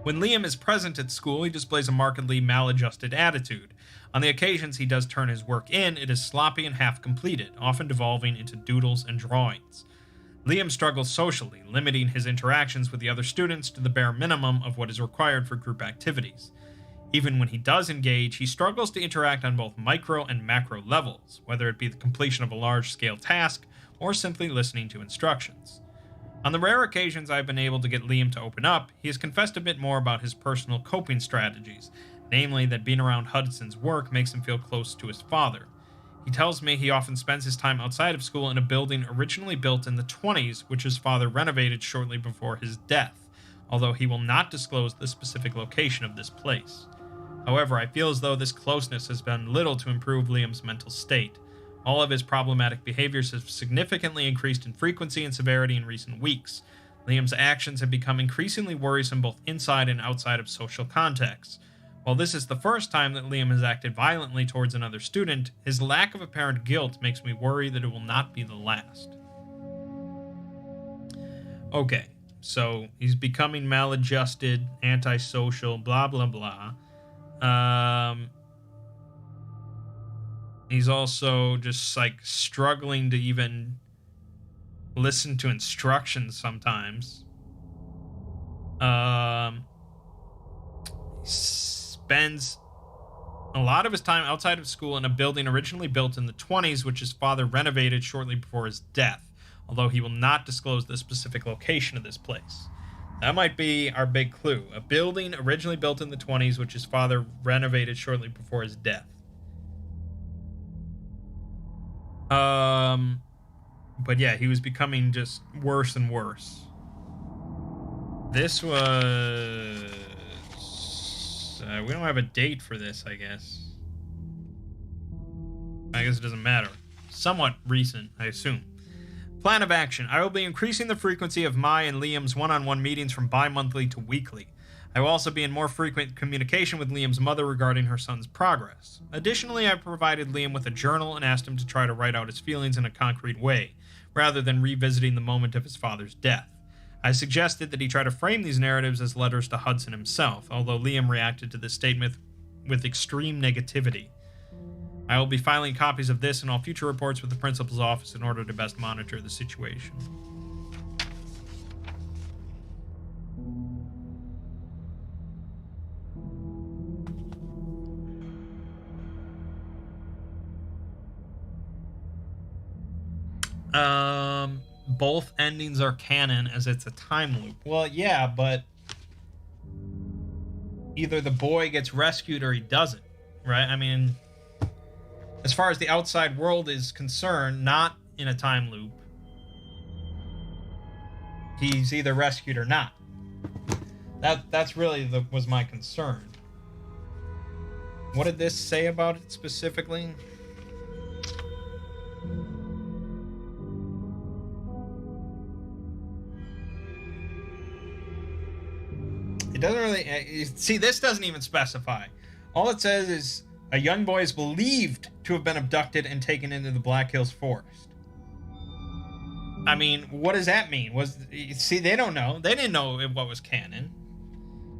When Liam is present at school, he displays a markedly maladjusted attitude. On the occasions he does turn his work in, it is sloppy and half-completed, often devolving into doodles and drawings. Liam struggles socially, limiting his interactions with the other students to the bare minimum of what is required for group activities. Even when he does engage, he struggles to interact on both micro and macro levels, whether it be the completion of a large-scale task or simply listening to instructions. On the rare occasions I've been able to get Liam to open up, he has confessed a bit more about his personal coping strategies, namely that being around Hudson's work makes him feel close to his father. He tells me he often spends his time outside of school in a building originally built in the 20s, which his father renovated shortly before his death, although he will not disclose the specific location of this place. However, I feel as though this closeness has done little to improve Liam's mental state. All of his problematic behaviors have significantly increased in frequency and severity in recent weeks. Liam's actions have become increasingly worrisome both inside and outside of social contexts. While this is the first time that Liam has acted violently towards another student, his lack of apparent guilt makes me worry that it will not be the last. Okay, so he's becoming maladjusted, antisocial, blah blah blah. He's also just like struggling to even listen to instructions sometimes. He spends a lot of his time outside of school in a building originally built in the 20s, which his father renovated shortly before his death, although he will not disclose the specific location of this place. That might be our big clue. A building originally built in the 20s, which his father renovated shortly before his death. But yeah, he was becoming just worse and worse. This was... we don't have a date for this, I guess. I guess it doesn't matter. Somewhat recent, I assume. Plan of action. I will be increasing the frequency of my and Liam's one-on-one meetings from bi-monthly to weekly. I will also be in more frequent communication with Liam's mother regarding her son's progress. Additionally, I provided Liam with a journal and asked him to try to write out his feelings in a concrete way, rather than revisiting the moment of his father's death. I suggested that he try to frame these narratives as letters to Hudson himself, although Liam reacted to this statement with extreme negativity. I will be filing copies of this and all future reports with the principal's office in order to best monitor the situation. Both endings are canon as it's a time loop. Well, yeah, but either the boy gets rescued or he doesn't, right? I mean, as far as the outside world is concerned, not in a time loop. He's either rescued or not. That's really was my concern. What did this say about it specifically? It doesn't really... See, this doesn't even specify. All it says is a young boy is believed to have been abducted and taken into the Black Hills Forest. I mean, what does that mean? See, they don't know. They didn't know what was canon.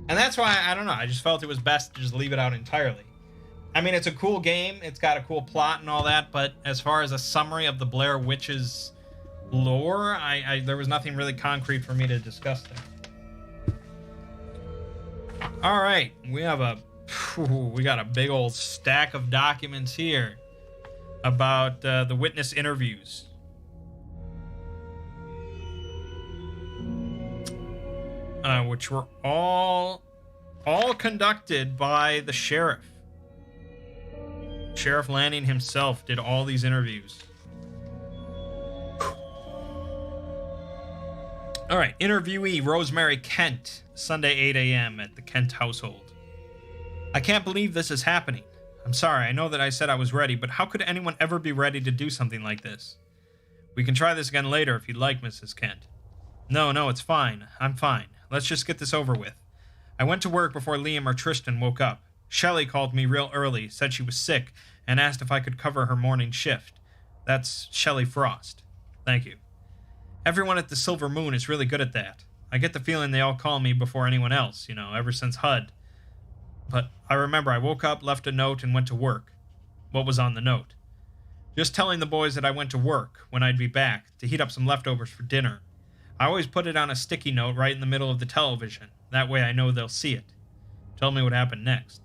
And that's why, I don't know, I just felt it was best to just leave it out entirely. I mean, it's a cool game, it's got a cool plot and all that, but as far as a summary of the Blair Witch's lore, there was nothing really concrete for me to discuss there. All right, we got a big old stack of documents here about the witness interviews. Which were all conducted by the sheriff. Sheriff Lanning himself did all these interviews. All right, interviewee Rosemary Kent, Sunday 8 a.m. at the Kent household. I can't believe this is happening. I'm sorry, I know that I said I was ready, but how could anyone ever be ready to do something like this? We can try this again later if you'd like, Mrs. Kent. No, it's fine. I'm fine. Let's just get this over with. I went to work before Liam or Tristan woke up. Shelley called me real early, said she was sick, and asked if I could cover her morning shift. That's Shelley Frost. Thank you. Everyone at the Silver Moon is really good at that. I get the feeling they all call me before anyone else, ever since HUD. But I remember I woke up, left a note, and went to work. What was on the note? Just telling the boys that I went to work, when I'd be back, to heat up some leftovers for dinner. I always put it on a sticky note right in the middle of the television. That way I know they'll see it. Tell me what happened next.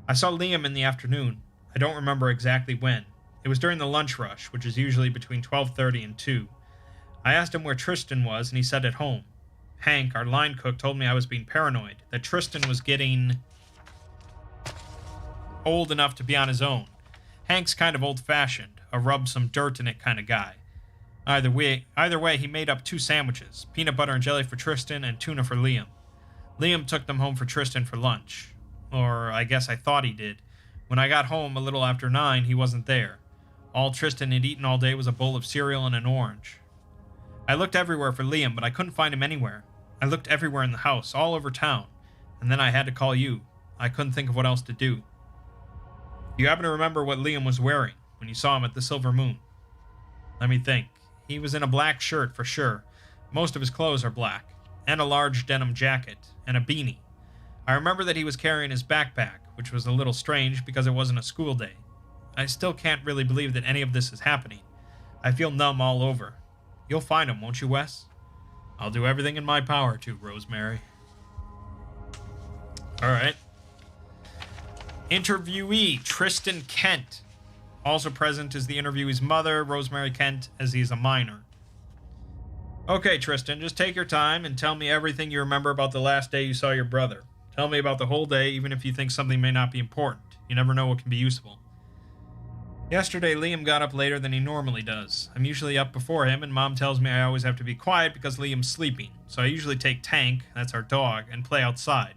I saw Liam in the afternoon. I don't remember exactly when. It was during the lunch rush, which is usually between 12:30 and 2. I asked him where Tristan was, and he said at home. Hank, our line cook, told me I was being paranoid, that Tristan was getting old enough to be on his own. Hank's kind of old-fashioned, a rub some dirt in it kind of guy. Either way, he made up 2 sandwiches, peanut butter and jelly for Tristan and tuna for Liam. Liam took them home for Tristan for lunch. Or I guess I thought he did. When I got home a little after 9, he wasn't there. All Tristan had eaten all day was a bowl of cereal and an orange. I looked everywhere for Liam, but I couldn't find him anywhere. I looked everywhere in the house, all over town. And then I had to call you. I couldn't think of what else to do. Do you happen to remember what Liam was wearing when you saw him at the Silver Moon? Let me think. He was in a black shirt for sure. Most of his clothes are black. And a large denim jacket. And a beanie. I remember that he was carrying his backpack, which was a little strange because it wasn't a school day. I still can't really believe that any of this is happening. I feel numb all over. You'll find him, won't you, Wes? I'll do everything in my power to, Rosemary. Alright. Interviewee, Tristan Kent. Also present is the interviewee's mother, Rosemary Kent, as he's a minor. Okay, Tristan, just take your time and tell me everything you remember about the last day you saw your brother. Tell me about the whole day, even if you think something may not be important. You never know what can be useful. Yesterday, Liam got up later than he normally does. I'm usually up before him, and Mom tells me I always have to be quiet because Liam's sleeping. So I usually take Tank, that's our dog, and play outside.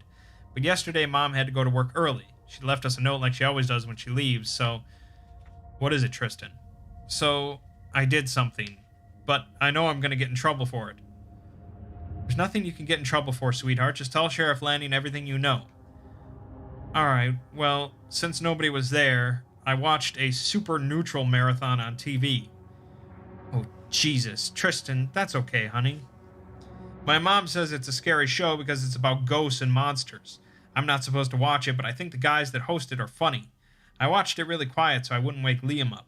But yesterday, Mom had to go to work early. She left us a note like she always does when she leaves, so... What is it, Tristan? So, I did something, but I know I'm going to get in trouble for it. There's nothing you can get in trouble for, sweetheart. Just tell Sheriff Lanning everything you know. Alright, well, since nobody was there, I watched a super neutral marathon on TV. Oh, Jesus. Tristan, that's okay, honey. My mom says it's a scary show because it's about ghosts and monsters. I'm not supposed to watch it, but I think the guys that host it are funny. I watched it really quiet so I wouldn't wake Liam up.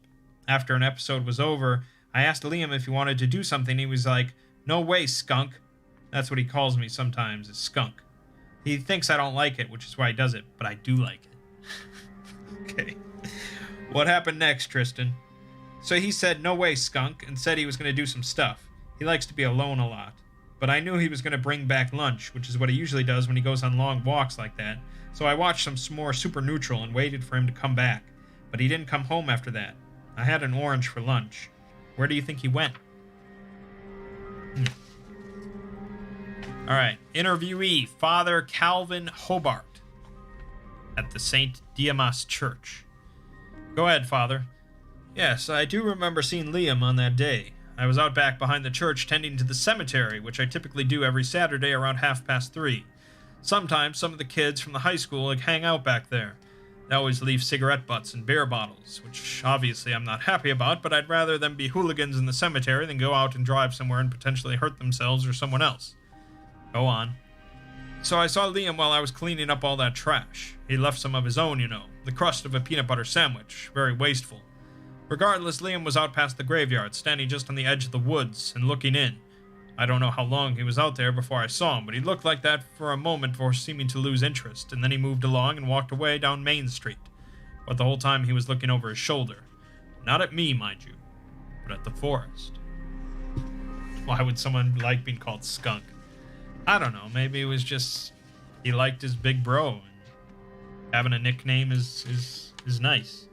After an episode was over, I asked Liam if he wanted to do something. He was like, "No way, skunk." That's what he calls me sometimes, is skunk. He thinks I don't like it, which is why he does it, but I do like it. Okay. What happened next, Tristan? So he said, "No way, skunk," and said he was going to do some stuff. He likes to be alone a lot. But I knew he was going to bring back lunch, which is what he usually does when he goes on long walks like that. So I watched some more Super Neutral and waited for him to come back. But he didn't come home after that. I had an orange for lunch. Where do you think he went? Alright, interviewee, Father Calvin Hobart at the St. Dimas Church. Go ahead, Father. Yes, I do remember seeing Liam on that day. I was out back behind the church tending to the cemetery, which I typically do every Saturday around 3:30. Sometimes some of the kids from the high school hang out back there. They always leave cigarette butts and beer bottles, which obviously I'm not happy about, but I'd rather them be hooligans in the cemetery than go out and drive somewhere and potentially hurt themselves or someone else. Go on. So I saw Liam while I was cleaning up all that trash. He left some of his own, you know, the crust of a peanut butter sandwich, very wasteful. Regardless, Liam was out past the graveyard, standing just on the edge of the woods and looking in. I don't know how long he was out there before I saw him, but he looked like that for a moment before seeming to lose interest, and then he moved along and walked away down Main Street. But the whole time he was looking over his shoulder. Not at me, mind you, but at the forest. Why would someone like being called Skunk? I don't know, maybe it was just he liked his big bro, and having a nickname is nice.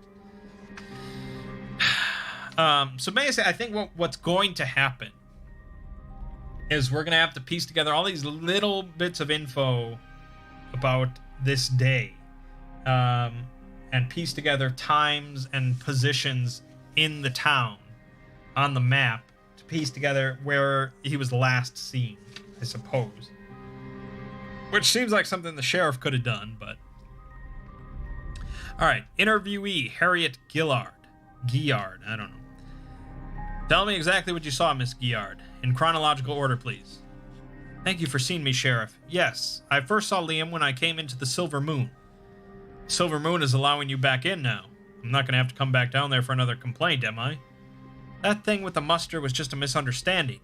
So basically, I think what's going to happen is we're going to have to piece together all these little bits of info about this day, and piece together times and positions in the town on the map to piece together where he was last seen, I suppose. Which seems like something the sheriff could have done, but... Alright, interviewee Harriet Gillard, I don't know. Tell me exactly what you saw, Miss Gillard. In chronological order, please. Thank you for seeing me, Sheriff. Yes, I first saw Liam when I came into the Silver Moon. Silver Moon is allowing you back in now. I'm not going to have to come back down there for another complaint, am I? That thing with the mustard was just a misunderstanding.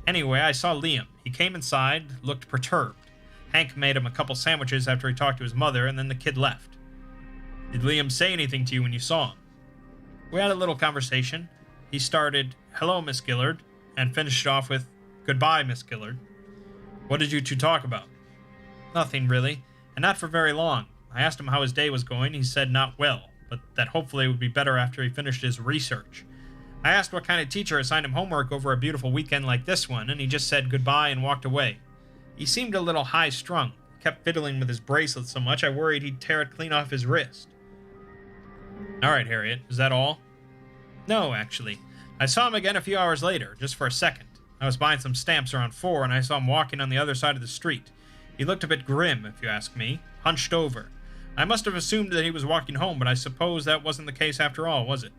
Anyway, I saw Liam. He came inside, looked perturbed. Hank made him a couple sandwiches after he talked to his mother, and then the kid left. Did Liam say anything to you when you saw him? We had a little conversation. He started, "Hello, Miss Gillard," and finished off with, "Goodbye, Miss Gillard." What did you two talk about? Nothing, really, and not for very long. I asked him how his day was going. He said not well, but that hopefully it would be better after he finished his research. I asked what kind of teacher assigned him homework over a beautiful weekend like this one, and he just said goodbye and walked away. He seemed a little high-strung, kept fiddling with his bracelet so much I worried he'd tear it clean off his wrist. All right, Harriet, is that all? No, actually. I saw him again a few hours later, just for a second. I was buying some stamps around 4, and I saw him walking on the other side of the street. He looked a bit grim, if you ask me, hunched over. I must have assumed that he was walking home, but I suppose that wasn't the case after all, was it?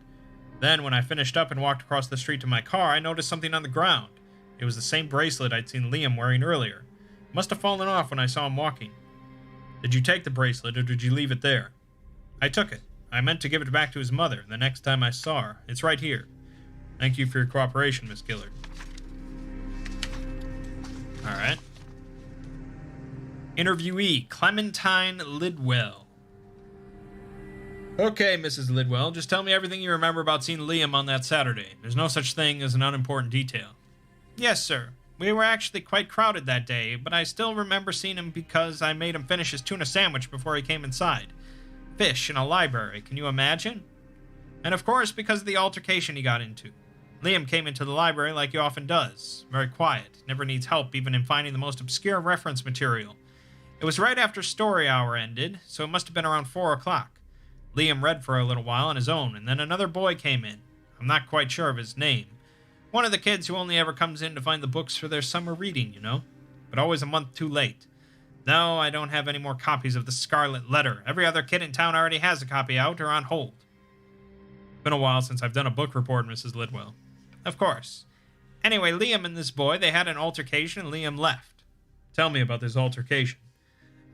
Then, when I finished up and walked across the street to my car, I noticed something on the ground. It was the same bracelet I'd seen Liam wearing earlier. It must have fallen off when I saw him walking. Did you take the bracelet, or did you leave it there? I took it. I meant to give it back to his mother the next time I saw her. It's right here. Thank you for your cooperation, Miss Gillard. Alright. Interviewee, Clementine Lidwell. Okay, Mrs. Lidwell, just tell me everything you remember about seeing Liam on that Saturday. There's no such thing as an unimportant detail. Yes, sir. We were actually quite crowded that day, but I still remember seeing him because I made him finish his tuna sandwich before he came inside. Fish in a library, can you imagine? And of course, because of the altercation he got into. Liam came into the library like he often does. Very quiet, never needs help even in finding the most obscure reference material. It was right after story hour ended, so it must have been around 4 o'clock. Liam read for a little while on his own, and then another boy came in. I'm not quite sure of his name. One of the kids who only ever comes in to find the books for their summer reading, you know? But always a month too late. No, I don't have any more copies of the Scarlet Letter. Every other kid in town already has a copy out or on hold. Been a while since I've done a book report, Mrs. Lidwell. Of course. Anyway, Liam and this boy, they had an altercation and Liam left. Tell me about this altercation.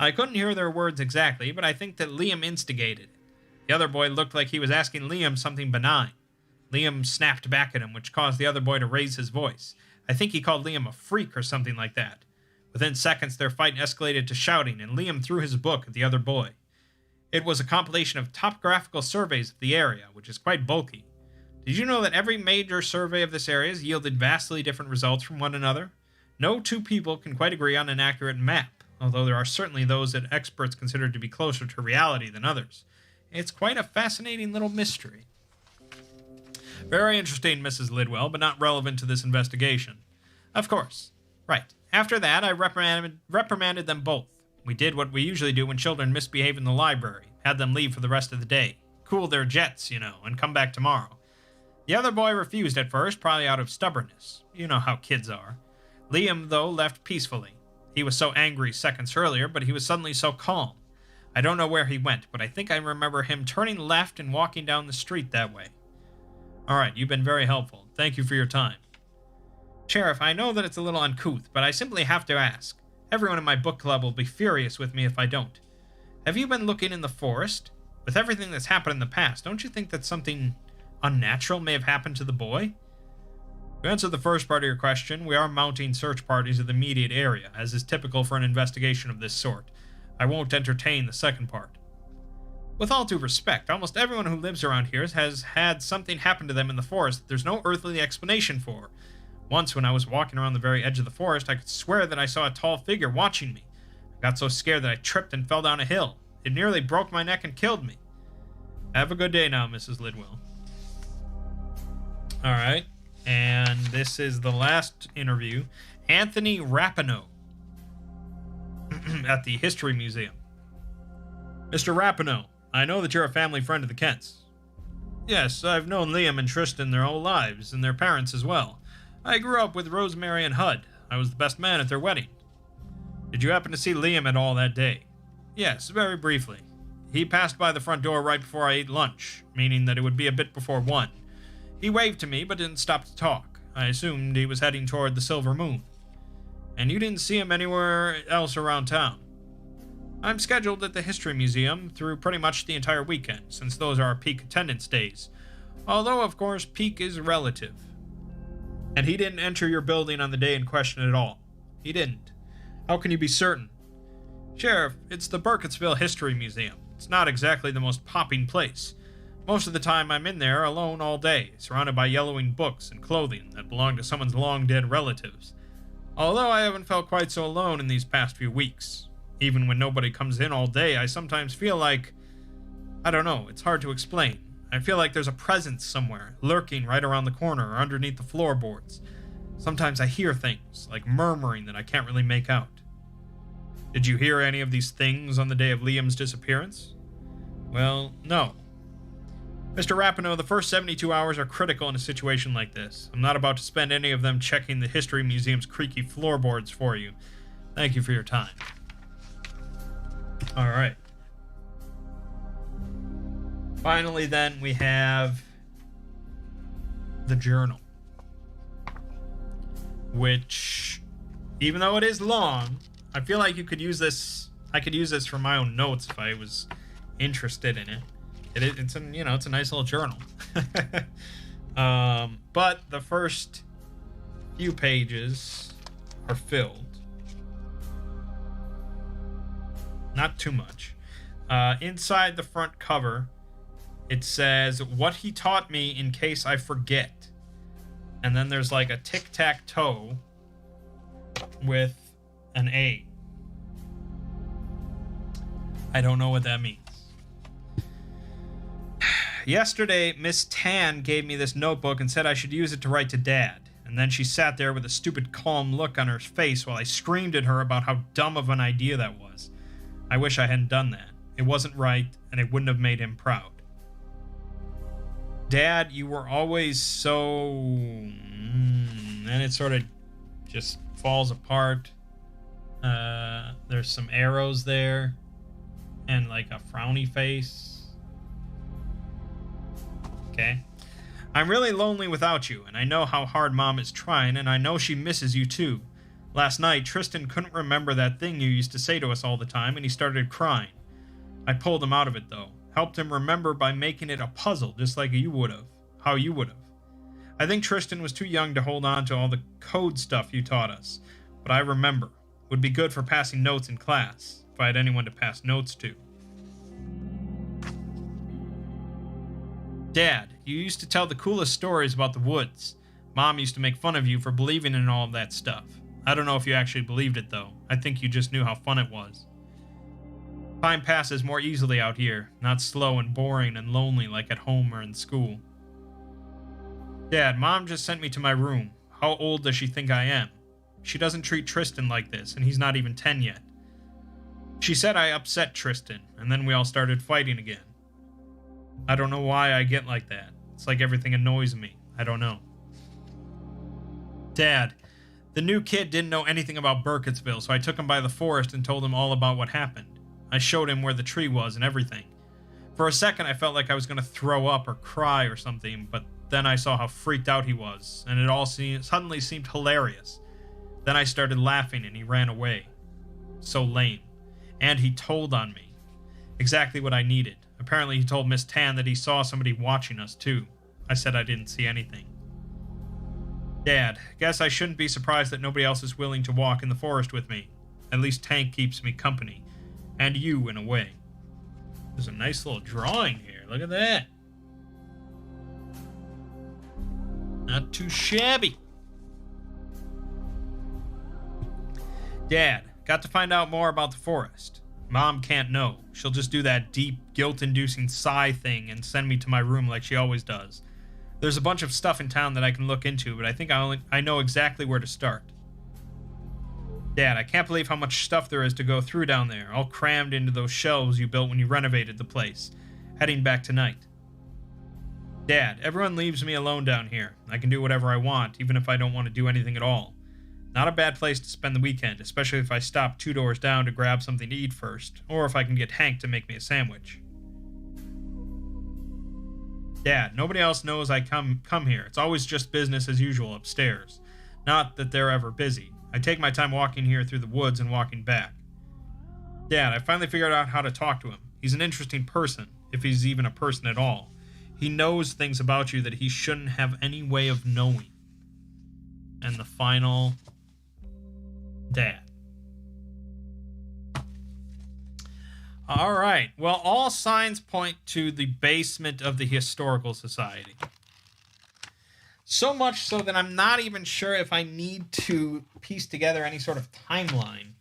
I couldn't hear their words exactly, but I think that Liam instigated it. The other boy looked like he was asking Liam something benign. Liam snapped back at him, which caused the other boy to raise his voice. I think he called Liam a freak or something like that. Within seconds, their fight escalated to shouting, and Liam threw his book at the other boy. It was a compilation of topographical surveys of the area, which is quite bulky. Did you know that every major survey of this area has yielded vastly different results from one another? No two people can quite agree on an accurate map, although there are certainly those that experts consider to be closer to reality than others. It's quite a fascinating little mystery. Very interesting, Mrs. Lidwell, but not relevant to this investigation. Of course. Right. After that, I reprimanded them both. We did what we usually do when children misbehave in the library. Had them leave for the rest of the day. Cool their jets, you know, and come back tomorrow. The other boy refused at first, probably out of stubbornness. You know how kids are. Liam, though, left peacefully. He was so angry seconds earlier, but he was suddenly so calm. I don't know where he went, but I think I remember him turning left and walking down the street that way. All right, you've been very helpful. Thank you for your time. Sheriff, I know that it's a little uncouth, but I simply have to ask. Everyone in my book club will be furious with me if I don't. Have you been looking in the forest? With everything that's happened in the past, don't you think that something unnatural may have happened to the boy? To answer the first part of your question, we are mounting search parties in the immediate area, as is typical for an investigation of this sort. I won't entertain the second part. With all due respect, almost everyone who lives around here has had something happen to them in the forest that there's no earthly explanation for. Once, when I was walking around the very edge of the forest, I could swear that I saw a tall figure watching me. I got so scared that I tripped and fell down a hill. It nearly broke my neck and killed me. Have a good day now, Mrs. Lidwell. Alright, and this is the last interview. Anthony Rapinoe at the History Museum. Mr. Rapinoe, I know that you're a family friend of the Kents. Yes, I've known Liam and Tristan their whole lives, and their parents as well. I grew up with Rosemary and Hud. I was the best man at their wedding. Did you happen to see Liam at all that day? Yes, very briefly. He passed by the front door right before I ate lunch, meaning that it would be a bit before 1. He waved to me, but didn't stop to talk. I assumed he was heading toward the Silver Moon. And you didn't see him anywhere else around town? I'm scheduled at the History Museum through pretty much the entire weekend, since those are our peak attendance days. Although, of course, peak is relative. And he didn't enter your building on the day in question at all. He didn't. How can you be certain? Sheriff, it's the Burkittsville History Museum. It's not exactly the most popping place. Most of the time I'm in there alone all day, surrounded by yellowing books and clothing that belong to someone's long-dead relatives. Although I haven't felt quite so alone in these past few weeks. Even when nobody comes in all day, I sometimes feel like... I don't know, it's hard to explain. I feel like there's a presence somewhere, lurking right around the corner or underneath the floorboards. Sometimes I hear things, like murmuring that I can't really make out. Did you hear any of these things on the day of Liam's disappearance? Well, no. Mr. Rapinoe, the first 72 hours are critical in a situation like this. I'm not about to spend any of them checking the History Museum's creaky floorboards for you. Thank you for your time. Alright. Finally, then, we have the journal. Which, even though it is long, I feel like you could use this. I could use this for my own notes if I was interested in it. It's a nice little journal. But the first few pages are filled. Not too much. Inside the front cover, it says, "What he taught me in case I forget." And then there's like a tic-tac-toe with an A. I don't know what that means. Yesterday, Miss Tan gave me this notebook and said I should use it to write to Dad. And then she sat there with a stupid calm look on her face while I screamed at her about how dumb of an idea that was. I wish I hadn't done that. It wasn't right, and it wouldn't have made him proud. Dad, you were always so... And it sort of just falls apart. There's some arrows there. And like a frowny face. Okay. I'm really lonely without you, and I know how hard Mom is trying, and I know she misses you too. Last night, Tristan couldn't remember that thing you used to say to us all the time, and he started crying. I pulled him out of it, though. Helped him remember by making it a puzzle, just like you would have. How you would have. I think Tristan was too young to hold on to all the code stuff you taught us, but I remember. Would be good for passing notes in class, if I had anyone to pass notes to. Dad, you used to tell the coolest stories about the woods. Mom used to make fun of you for believing in all of that stuff. I don't know if you actually believed it, though. I think you just knew how fun it was. Time passes more easily out here, not slow and boring and lonely like at home or in school. Dad, Mom just sent me to my room. How old does she think I am? She doesn't treat Tristan like this, and he's not even 10 yet. She said I upset Tristan, and then we all started fighting again. I don't know why I get like that. It's like everything annoys me. I don't know. Dad, the new kid didn't know anything about Burkittsville, so I took him by the forest and told him all about what happened. I showed him where the tree was and everything. For a second, I felt like I was going to throw up or cry or something, but then I saw how freaked out he was, and it all suddenly seemed hilarious. Then I started laughing and he ran away. So lame. And he told on me. Exactly what I needed. Apparently he told Miss Tan that he saw somebody watching us too. I said I didn't see anything. Dad, guess I shouldn't be surprised that nobody else is willing to walk in the forest with me. At least Tank keeps me company. And you, in a way. There's a nice little drawing here. Look at that. Not too shabby. Dad, got to find out more about the forest. Mom can't know. She'll just do that deep, guilt-inducing sigh thing and send me to my room like she always does. There's a bunch of stuff in town that I can look into, but I think I know exactly where to start. Dad, I can't believe how much stuff there is to go through down there, all crammed into those shelves you built when you renovated the place. Heading back tonight. Dad, everyone leaves me alone down here. I can do whatever I want, even if I don't want to do anything at all. Not a bad place to spend the weekend, especially if I stop 2 doors down to grab something to eat first, or if I can get Hank to make me a sandwich. Dad, nobody else knows I come here. It's always just business as usual upstairs. Not that they're ever busy. I take my time walking here through the woods and walking back. Dad, I finally figured out how to talk to him. He's an interesting person, if he's even a person at all. He knows things about you that he shouldn't have any way of knowing. And the final... Dad. All right. Well, all signs point to the basement of the Historical Society. So much so that I'm not even sure if I need to piece together any sort of timeline.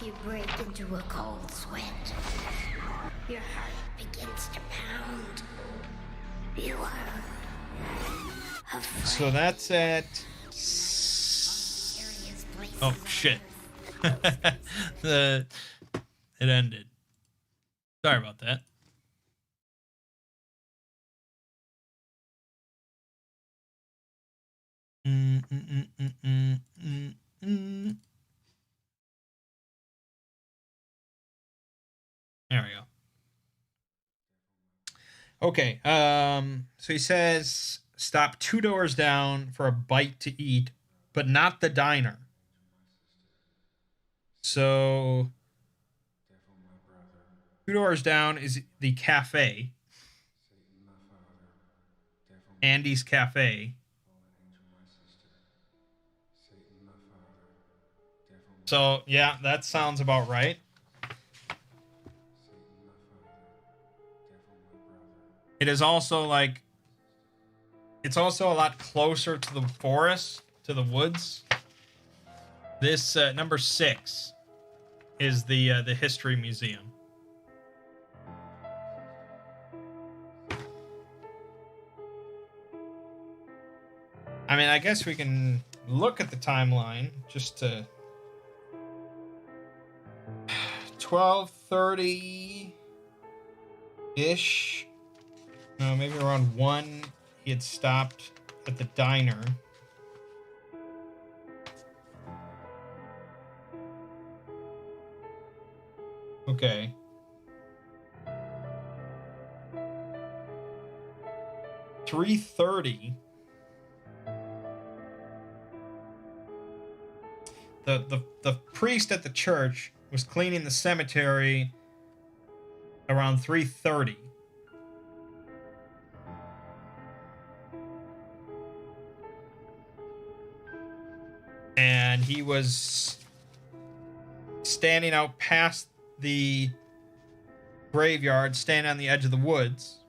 You break into a cold sweat. Your heart begins to pound. You are afraid. So that's at... Oh, shit. It ended. Sorry about that. There we go. Okay, so he says, stop 2 doors down for a bite to eat, but not the diner. So, 2 doors down is the cafe. Andy's Cafe. So, yeah, that sounds about right. It is also like, it's also a lot closer to the forest, to the woods. This number 6 is the History Museum. I mean, I guess we can look at the timeline just to 12:30-ish. No, maybe around 1 he had stopped at the diner. Okay. $3:30. The priest at the church was cleaning the cemetery around 3:30. And he was standing out past the graveyard, standing on the edge of the woods.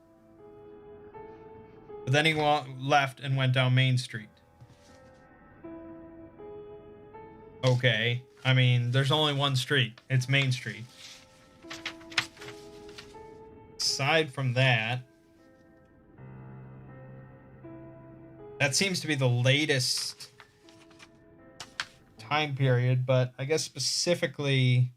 But then he left and went down Main Street. Okay. I mean, there's only one street. It's Main Street. Aside from that, that seems to be the latest time period, but I guess specifically...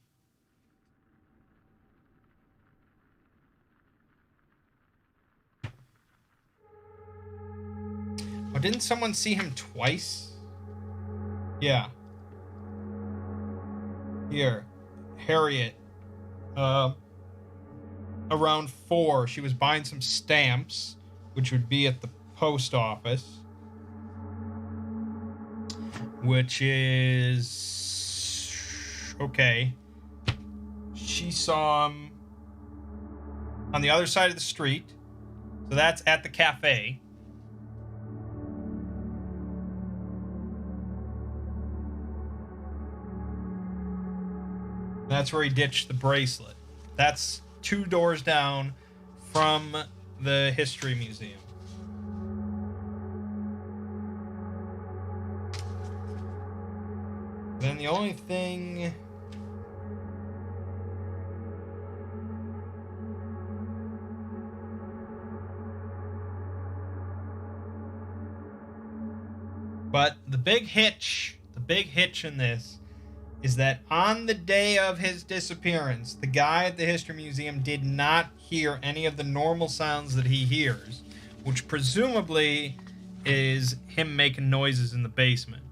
Oh, didn't someone see him twice? Yeah. Here. Harriet. Around 4, she was buying some stamps, which would be at the post office. which is... okay. She saw him on the other side of the street. So that's at the cafe. That's where he ditched the bracelet. That's 2 doors down from the History Museum. Then the only thing... But the big hitch in this is that on the day of his disappearance, the guy at the History Museum did not hear any of the normal sounds that he hears, which presumably is him making noises in the basement.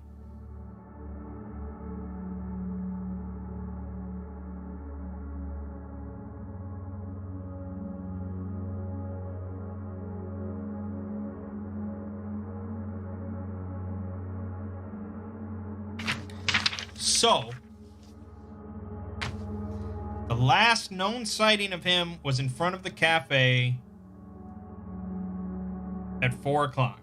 So, the last known sighting of him was in front of the cafe at 4 o'clock.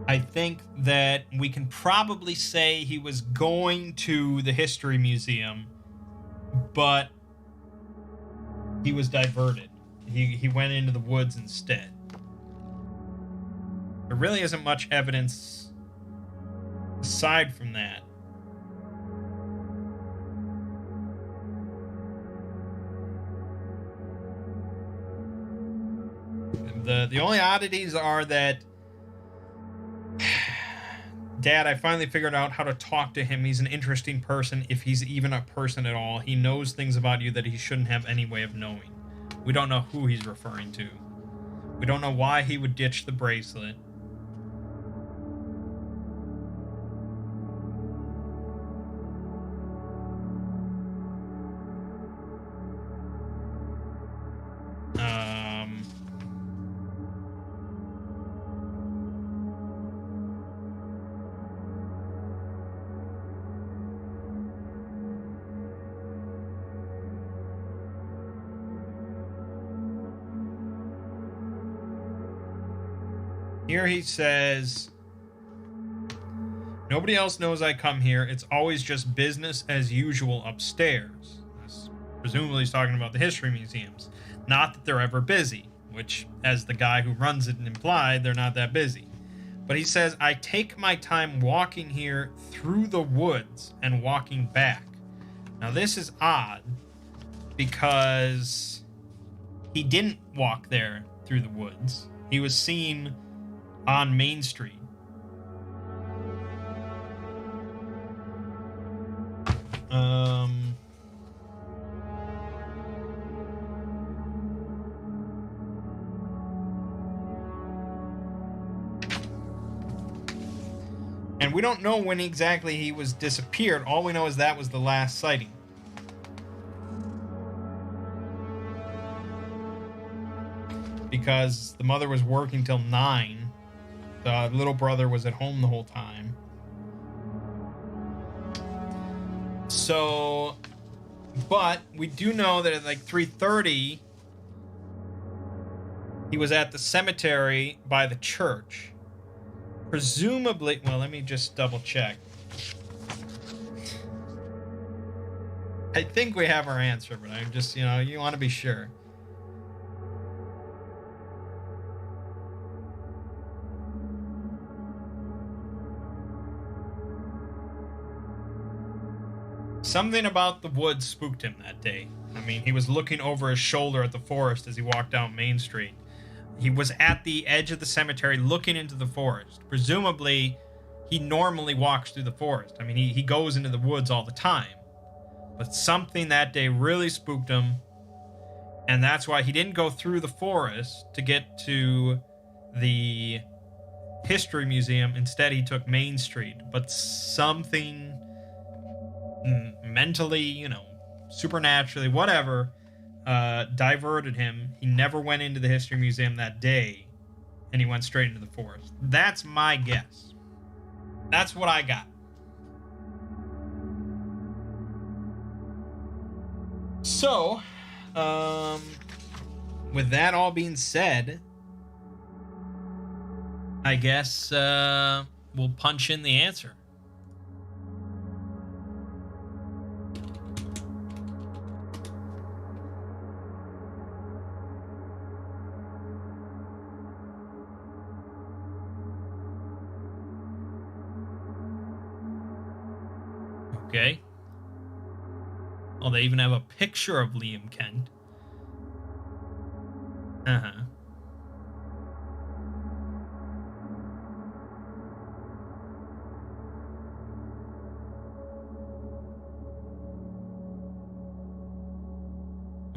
I think that we can probably say he was going to the History Museum, but he was diverted. He went into the woods instead. There really isn't much evidence aside from that. The only oddities are that Dad, I finally figured out how to talk to him. He's an interesting person, if he's even a person at all. He knows things about you that he shouldn't have any way of knowing. We don't know who he's referring to. We don't know why he would ditch the bracelet. Here he says, nobody else knows I come here. It's always just business as usual upstairs. This, presumably he's talking about the history museums. Not that they're ever busy, which, as the guy who runs it implied, they're not that busy. But he says, I take my time walking here through the woods and walking back. Now this is odd because he didn't walk there through the woods. He was seen on Main Street. And we don't know when exactly he was disappeared. All we know is that was the last sighting. Because the mother was working till 9. The little brother was at home the whole time. So, but we do know that at like 3:30, he was at the cemetery by the church. Presumably, well, let me just double check. I think we have our answer, but I'm just, you want to be sure. Something about the woods spooked him that day. I mean, he was looking over his shoulder at the forest as he walked down Main Street. He was at the edge of the cemetery looking into the forest. Presumably, he normally walks through the forest. I mean, he goes into the woods all the time. But something that day really spooked him, and that's why he didn't go through the forest to get to the History Museum. Instead, he took Main Street. But something mentally, supernaturally, whatever, diverted him. He never went into the History Museum that day, and he went straight into the forest. That's my guess. That's what I got. So, with that all being said, I guess we'll punch in the answer. Okay. Oh, they even have a picture of Liam Kent. Uh-huh.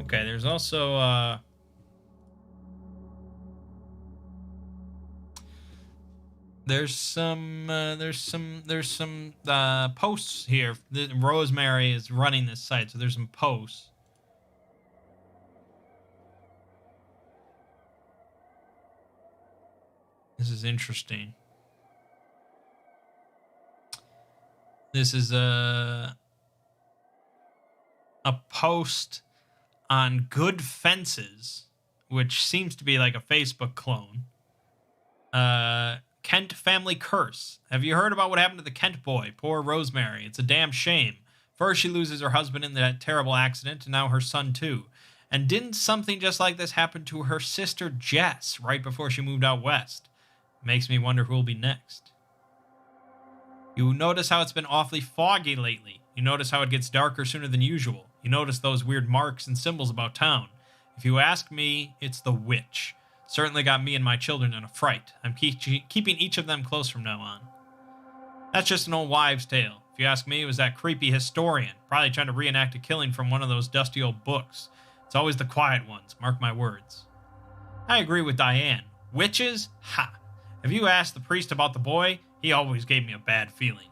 Okay, there's also there's some posts here. Rosemary is running this site, so there's some posts. This is interesting. This is a post on Good Fences, which seems to be like a Facebook clone. Kent family curse. Have you heard about what happened to the Kent boy? Poor Rosemary. It's a damn shame. First she loses her husband in that terrible accident, and now her son too. And didn't something just like this happen to her sister Jess right before she moved out west? Makes me wonder who will be next. You notice how it's been awfully foggy lately. You notice how it gets darker sooner than usual. You notice those weird marks and symbols about town. If you ask me, it's the witch. Certainly got me and my children in a fright. I'm keeping each of them close from now on. That's just an old wives' tale. If you ask me, it was that creepy historian, probably trying to reenact a killing from one of those dusty old books. It's always the quiet ones, mark my words. I agree with Diane. Witches? Ha! Have you asked the priest about the boy? He always gave me a bad feeling.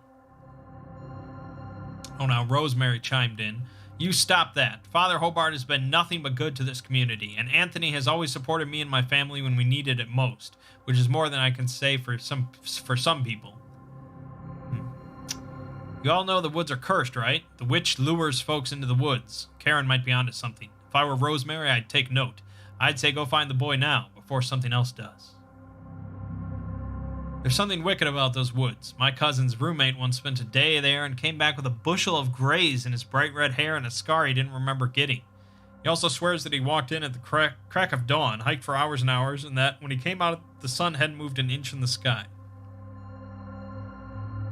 Oh, now Rosemary chimed in. You stop that. Father Hobart has been nothing but good to this community, and Anthony has always supported me and my family when we needed it most, which is more than I can say for some people. You all know the woods are cursed, right? The witch lures folks into the woods. Karen might be onto something. If I were Rosemary, I'd take note. I'd say go find the boy now, before something else does. There's something wicked about those woods. My cousin's roommate once spent a day there and came back with a bushel of grays in his bright red hair and a scar he didn't remember getting. He also swears that he walked in at the crack of dawn, hiked for hours and hours, and that when he came out, the sun hadn't moved an inch in the sky.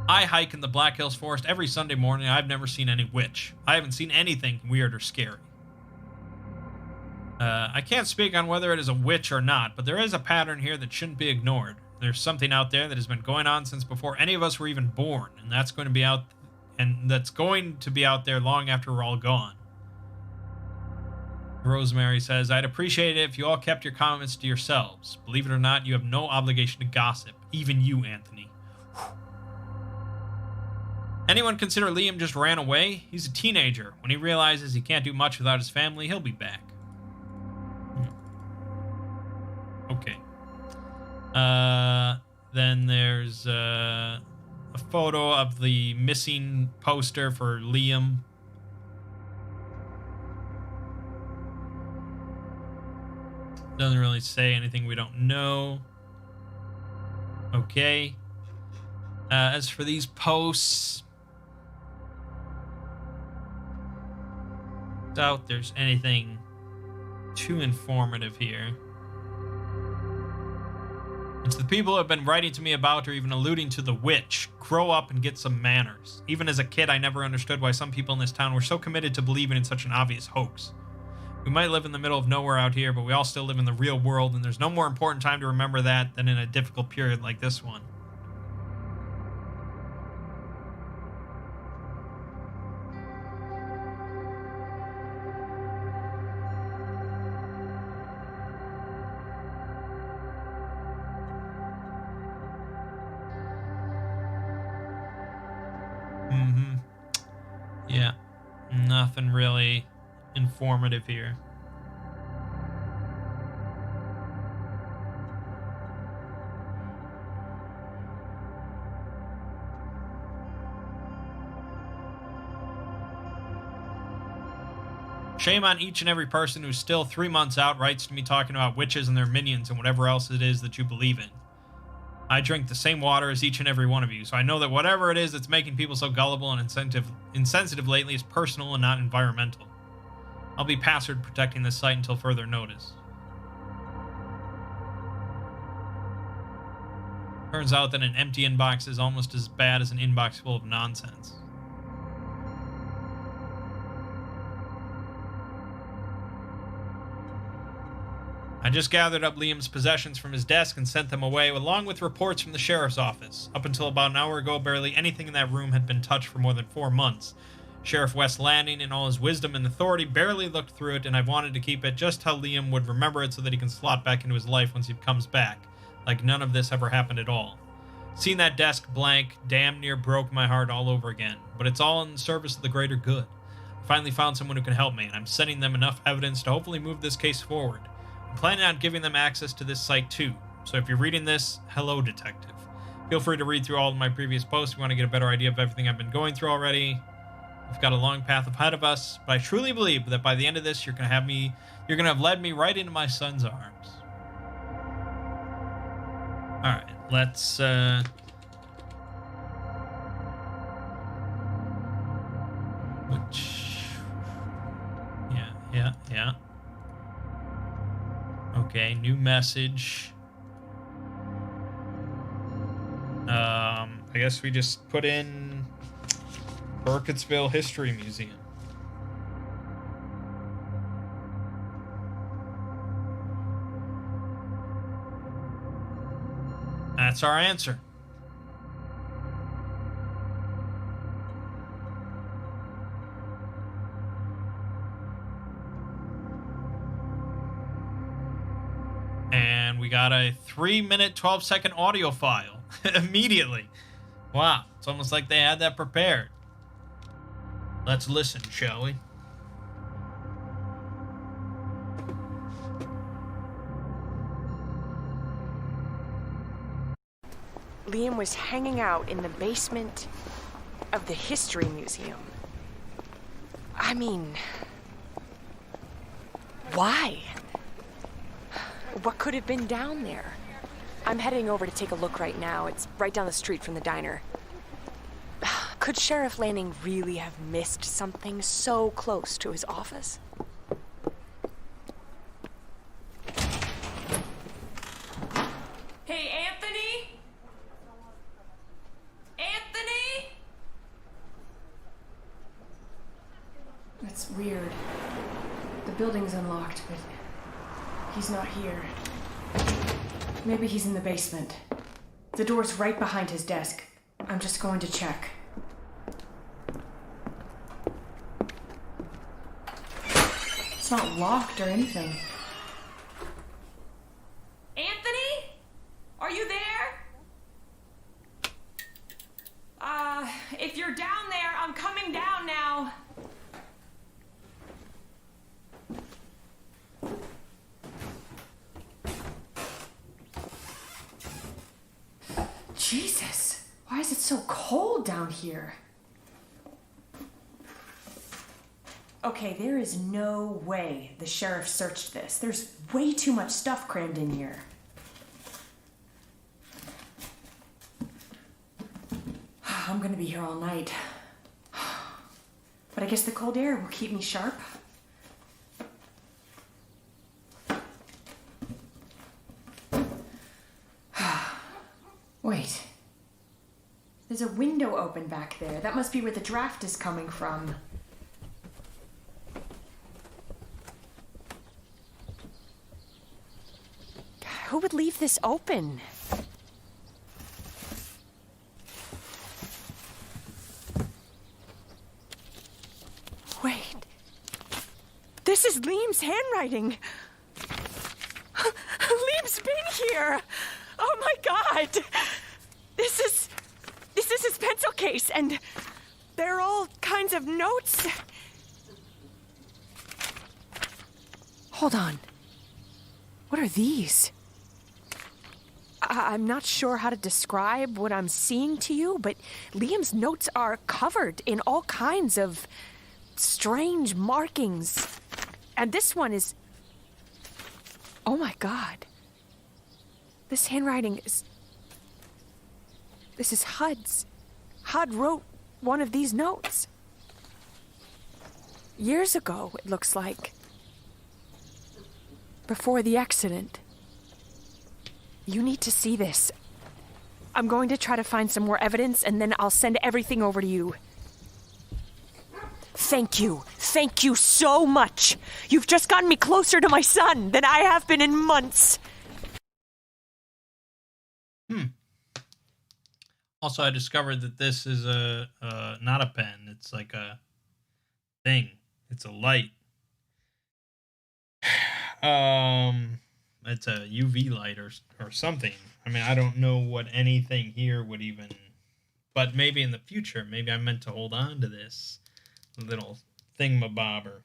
I hike in the Black Hills Forest every Sunday morning, and I've never seen any witch. I haven't seen anything weird or scary. I can't speak on whether it is a witch or not, but there is a pattern here that shouldn't be ignored. There's something out there that has been going on since before any of us were even born, and that's going to be out there long after we're all gone. Rosemary says, I'd appreciate it if you all kept your comments to yourselves. Believe it or not, you have no obligation to gossip. Even you, Anthony. Anyone consider Liam just ran away? He's a teenager. When he realizes he can't do much without his family, he'll be back. Okay. Then there's a photo of the missing poster for Liam. Doesn't really say anything we don't know. Okay. As for these posts, doubt there's anything too informative here. It's the people who have been writing to me about or even alluding to the witch. Grow up and get some manners. Even as a kid, I never understood why some people in this town were so committed to believing in such an obvious hoax. We might live in the middle of nowhere out here, but we all still live in the real world, and there's no more important time to remember that than in a difficult period like this one. Yeah, nothing really informative here. Shame on each and every person who's still 3 months out writes to me talking about witches and their minions and whatever else it is that you believe in. I drink the same water as each and every one of you, so I know that whatever it is that's making people so gullible and insensitive lately is personal and not environmental. I'll be password protecting this site until further notice. Turns out that an empty inbox is almost as bad as an inbox full of nonsense. I just gathered up Liam's possessions from his desk and sent them away, along with reports from the sheriff's office. Up until about an hour ago, barely anything in that room had been touched for more than 4 months. Sheriff West Landing, in all his wisdom and authority, barely looked through it, and I've wanted to keep it just how Liam would remember it so that he can slot back into his life once he comes back, like none of this ever happened at all. Seeing that desk blank damn near broke my heart all over again, but it's all in service of the greater good. I finally found someone who can help me, and I'm sending them enough evidence to hopefully move this case forward. I'm planning on giving them access to this site too, so if you're reading this, hello, detective. Feel free to read through all of my previous posts if you want to get a better idea of everything I've been going through already. We've got a long path ahead of us, but I truly believe that by the end of this, you're gonna have led me right into my son's arms. Alright, let's yeah. Okay, new message. I guess we just put in Burkittsville History Museum. That's our answer. And we got a 3-minute, 12-second audio file immediately. Wow, it's almost like they had that prepared. Let's listen, shall we? Liam was hanging out in the basement of the History Museum. I mean, why? What could have been down there? I'm heading over to take a look right now. It's right down the street from the diner. Could Sheriff Lanning really have missed something so close to his office? Hey, Anthony? Anthony? That's weird. The building's unlocked, but he's not here. Maybe he's in the basement. The door's right behind his desk. I'm just going to check. It's not locked or anything. Anthony? Are you there? If you're down there, I'm coming down now. Jesus, why is it so cold down here? Okay, there is no way the sheriff searched this. There's way too much stuff crammed in here. I'm gonna be here all night. But I guess the cold air will keep me sharp. Wait. There's a window open back there. That must be where the draft is coming from. Who would leave this open? Wait. This is Liam's handwriting. Liam's been here. Oh my God. This is his pencil case, and there are all kinds of notes. Hold on. What are these? I'm not sure how to describe what I'm seeing to you, but Liam's notes are covered in all kinds of strange markings. And this one is... Oh my God. This handwriting is... This is Hud's. Hud wrote one of these notes. Years ago, it looks like. Before the accident. You need to see this. I'm going to try to find some more evidence, and then I'll send everything over to you. Thank you. Thank you so much. You've just gotten me closer to my son than I have been in months. Also, I discovered that this is not a pen. It's like a thing. It's a light. It's a UV light or something. I mean, I don't know what anything here would even... But maybe in the future, maybe I'm meant to hold on to this little thingamabobber.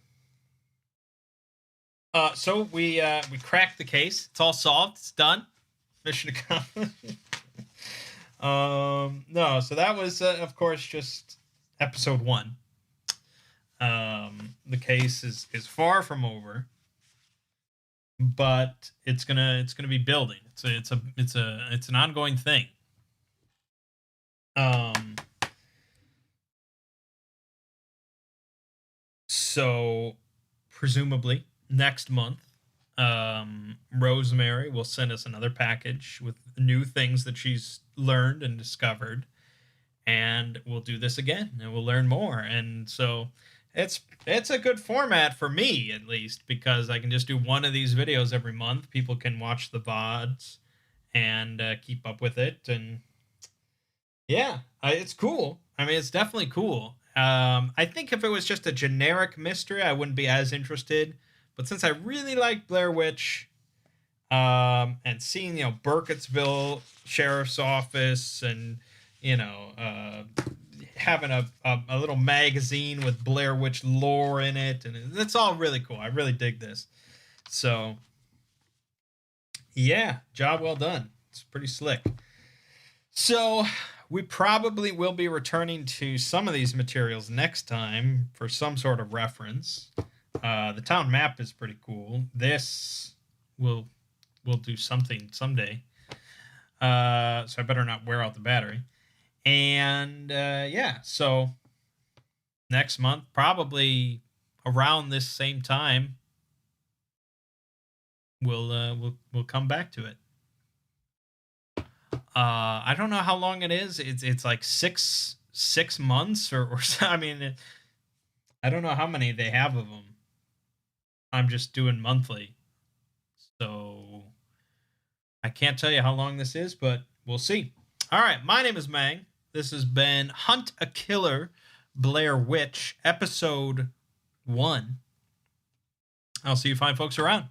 So we cracked the case. It's all solved. It's done. Mission accomplished. No, so that was, of course, just episode 1. The case is far from over, but it's gonna be building. It's an ongoing thing. So presumably next month, Rosemary will send us another package with new things that she's learned and discovered, and we'll do this again and we'll learn more. And so it's a good format for me, at least, because I can just do one of these videos every month. People can watch the VODs and keep up with it. And yeah, it's cool. I mean, it's definitely cool. I think if it was just a generic mystery, I wouldn't be as interested. But since I really like Blair Witch, and seeing, Burkittsville Sheriff's Office and, having a little magazine with Blair Witch lore in it, and it's all really cool. I really dig this. So, yeah, job well done. It's pretty slick. So, we probably will be returning to some of these materials next time for some sort of reference. The town map is pretty cool. This will do something someday. So I better not wear out the battery. And yeah, so next month, probably around this same time, we'll come back to it. I don't know how long it is. It's like six months or I mean, I don't know how many they have of them. I'm just doing monthly, so I can't tell you how long this is, but we'll see. All right, my name is Mangg. This has been Hunt a Killer, Blair Witch, episode 1. I'll see you fine folks around.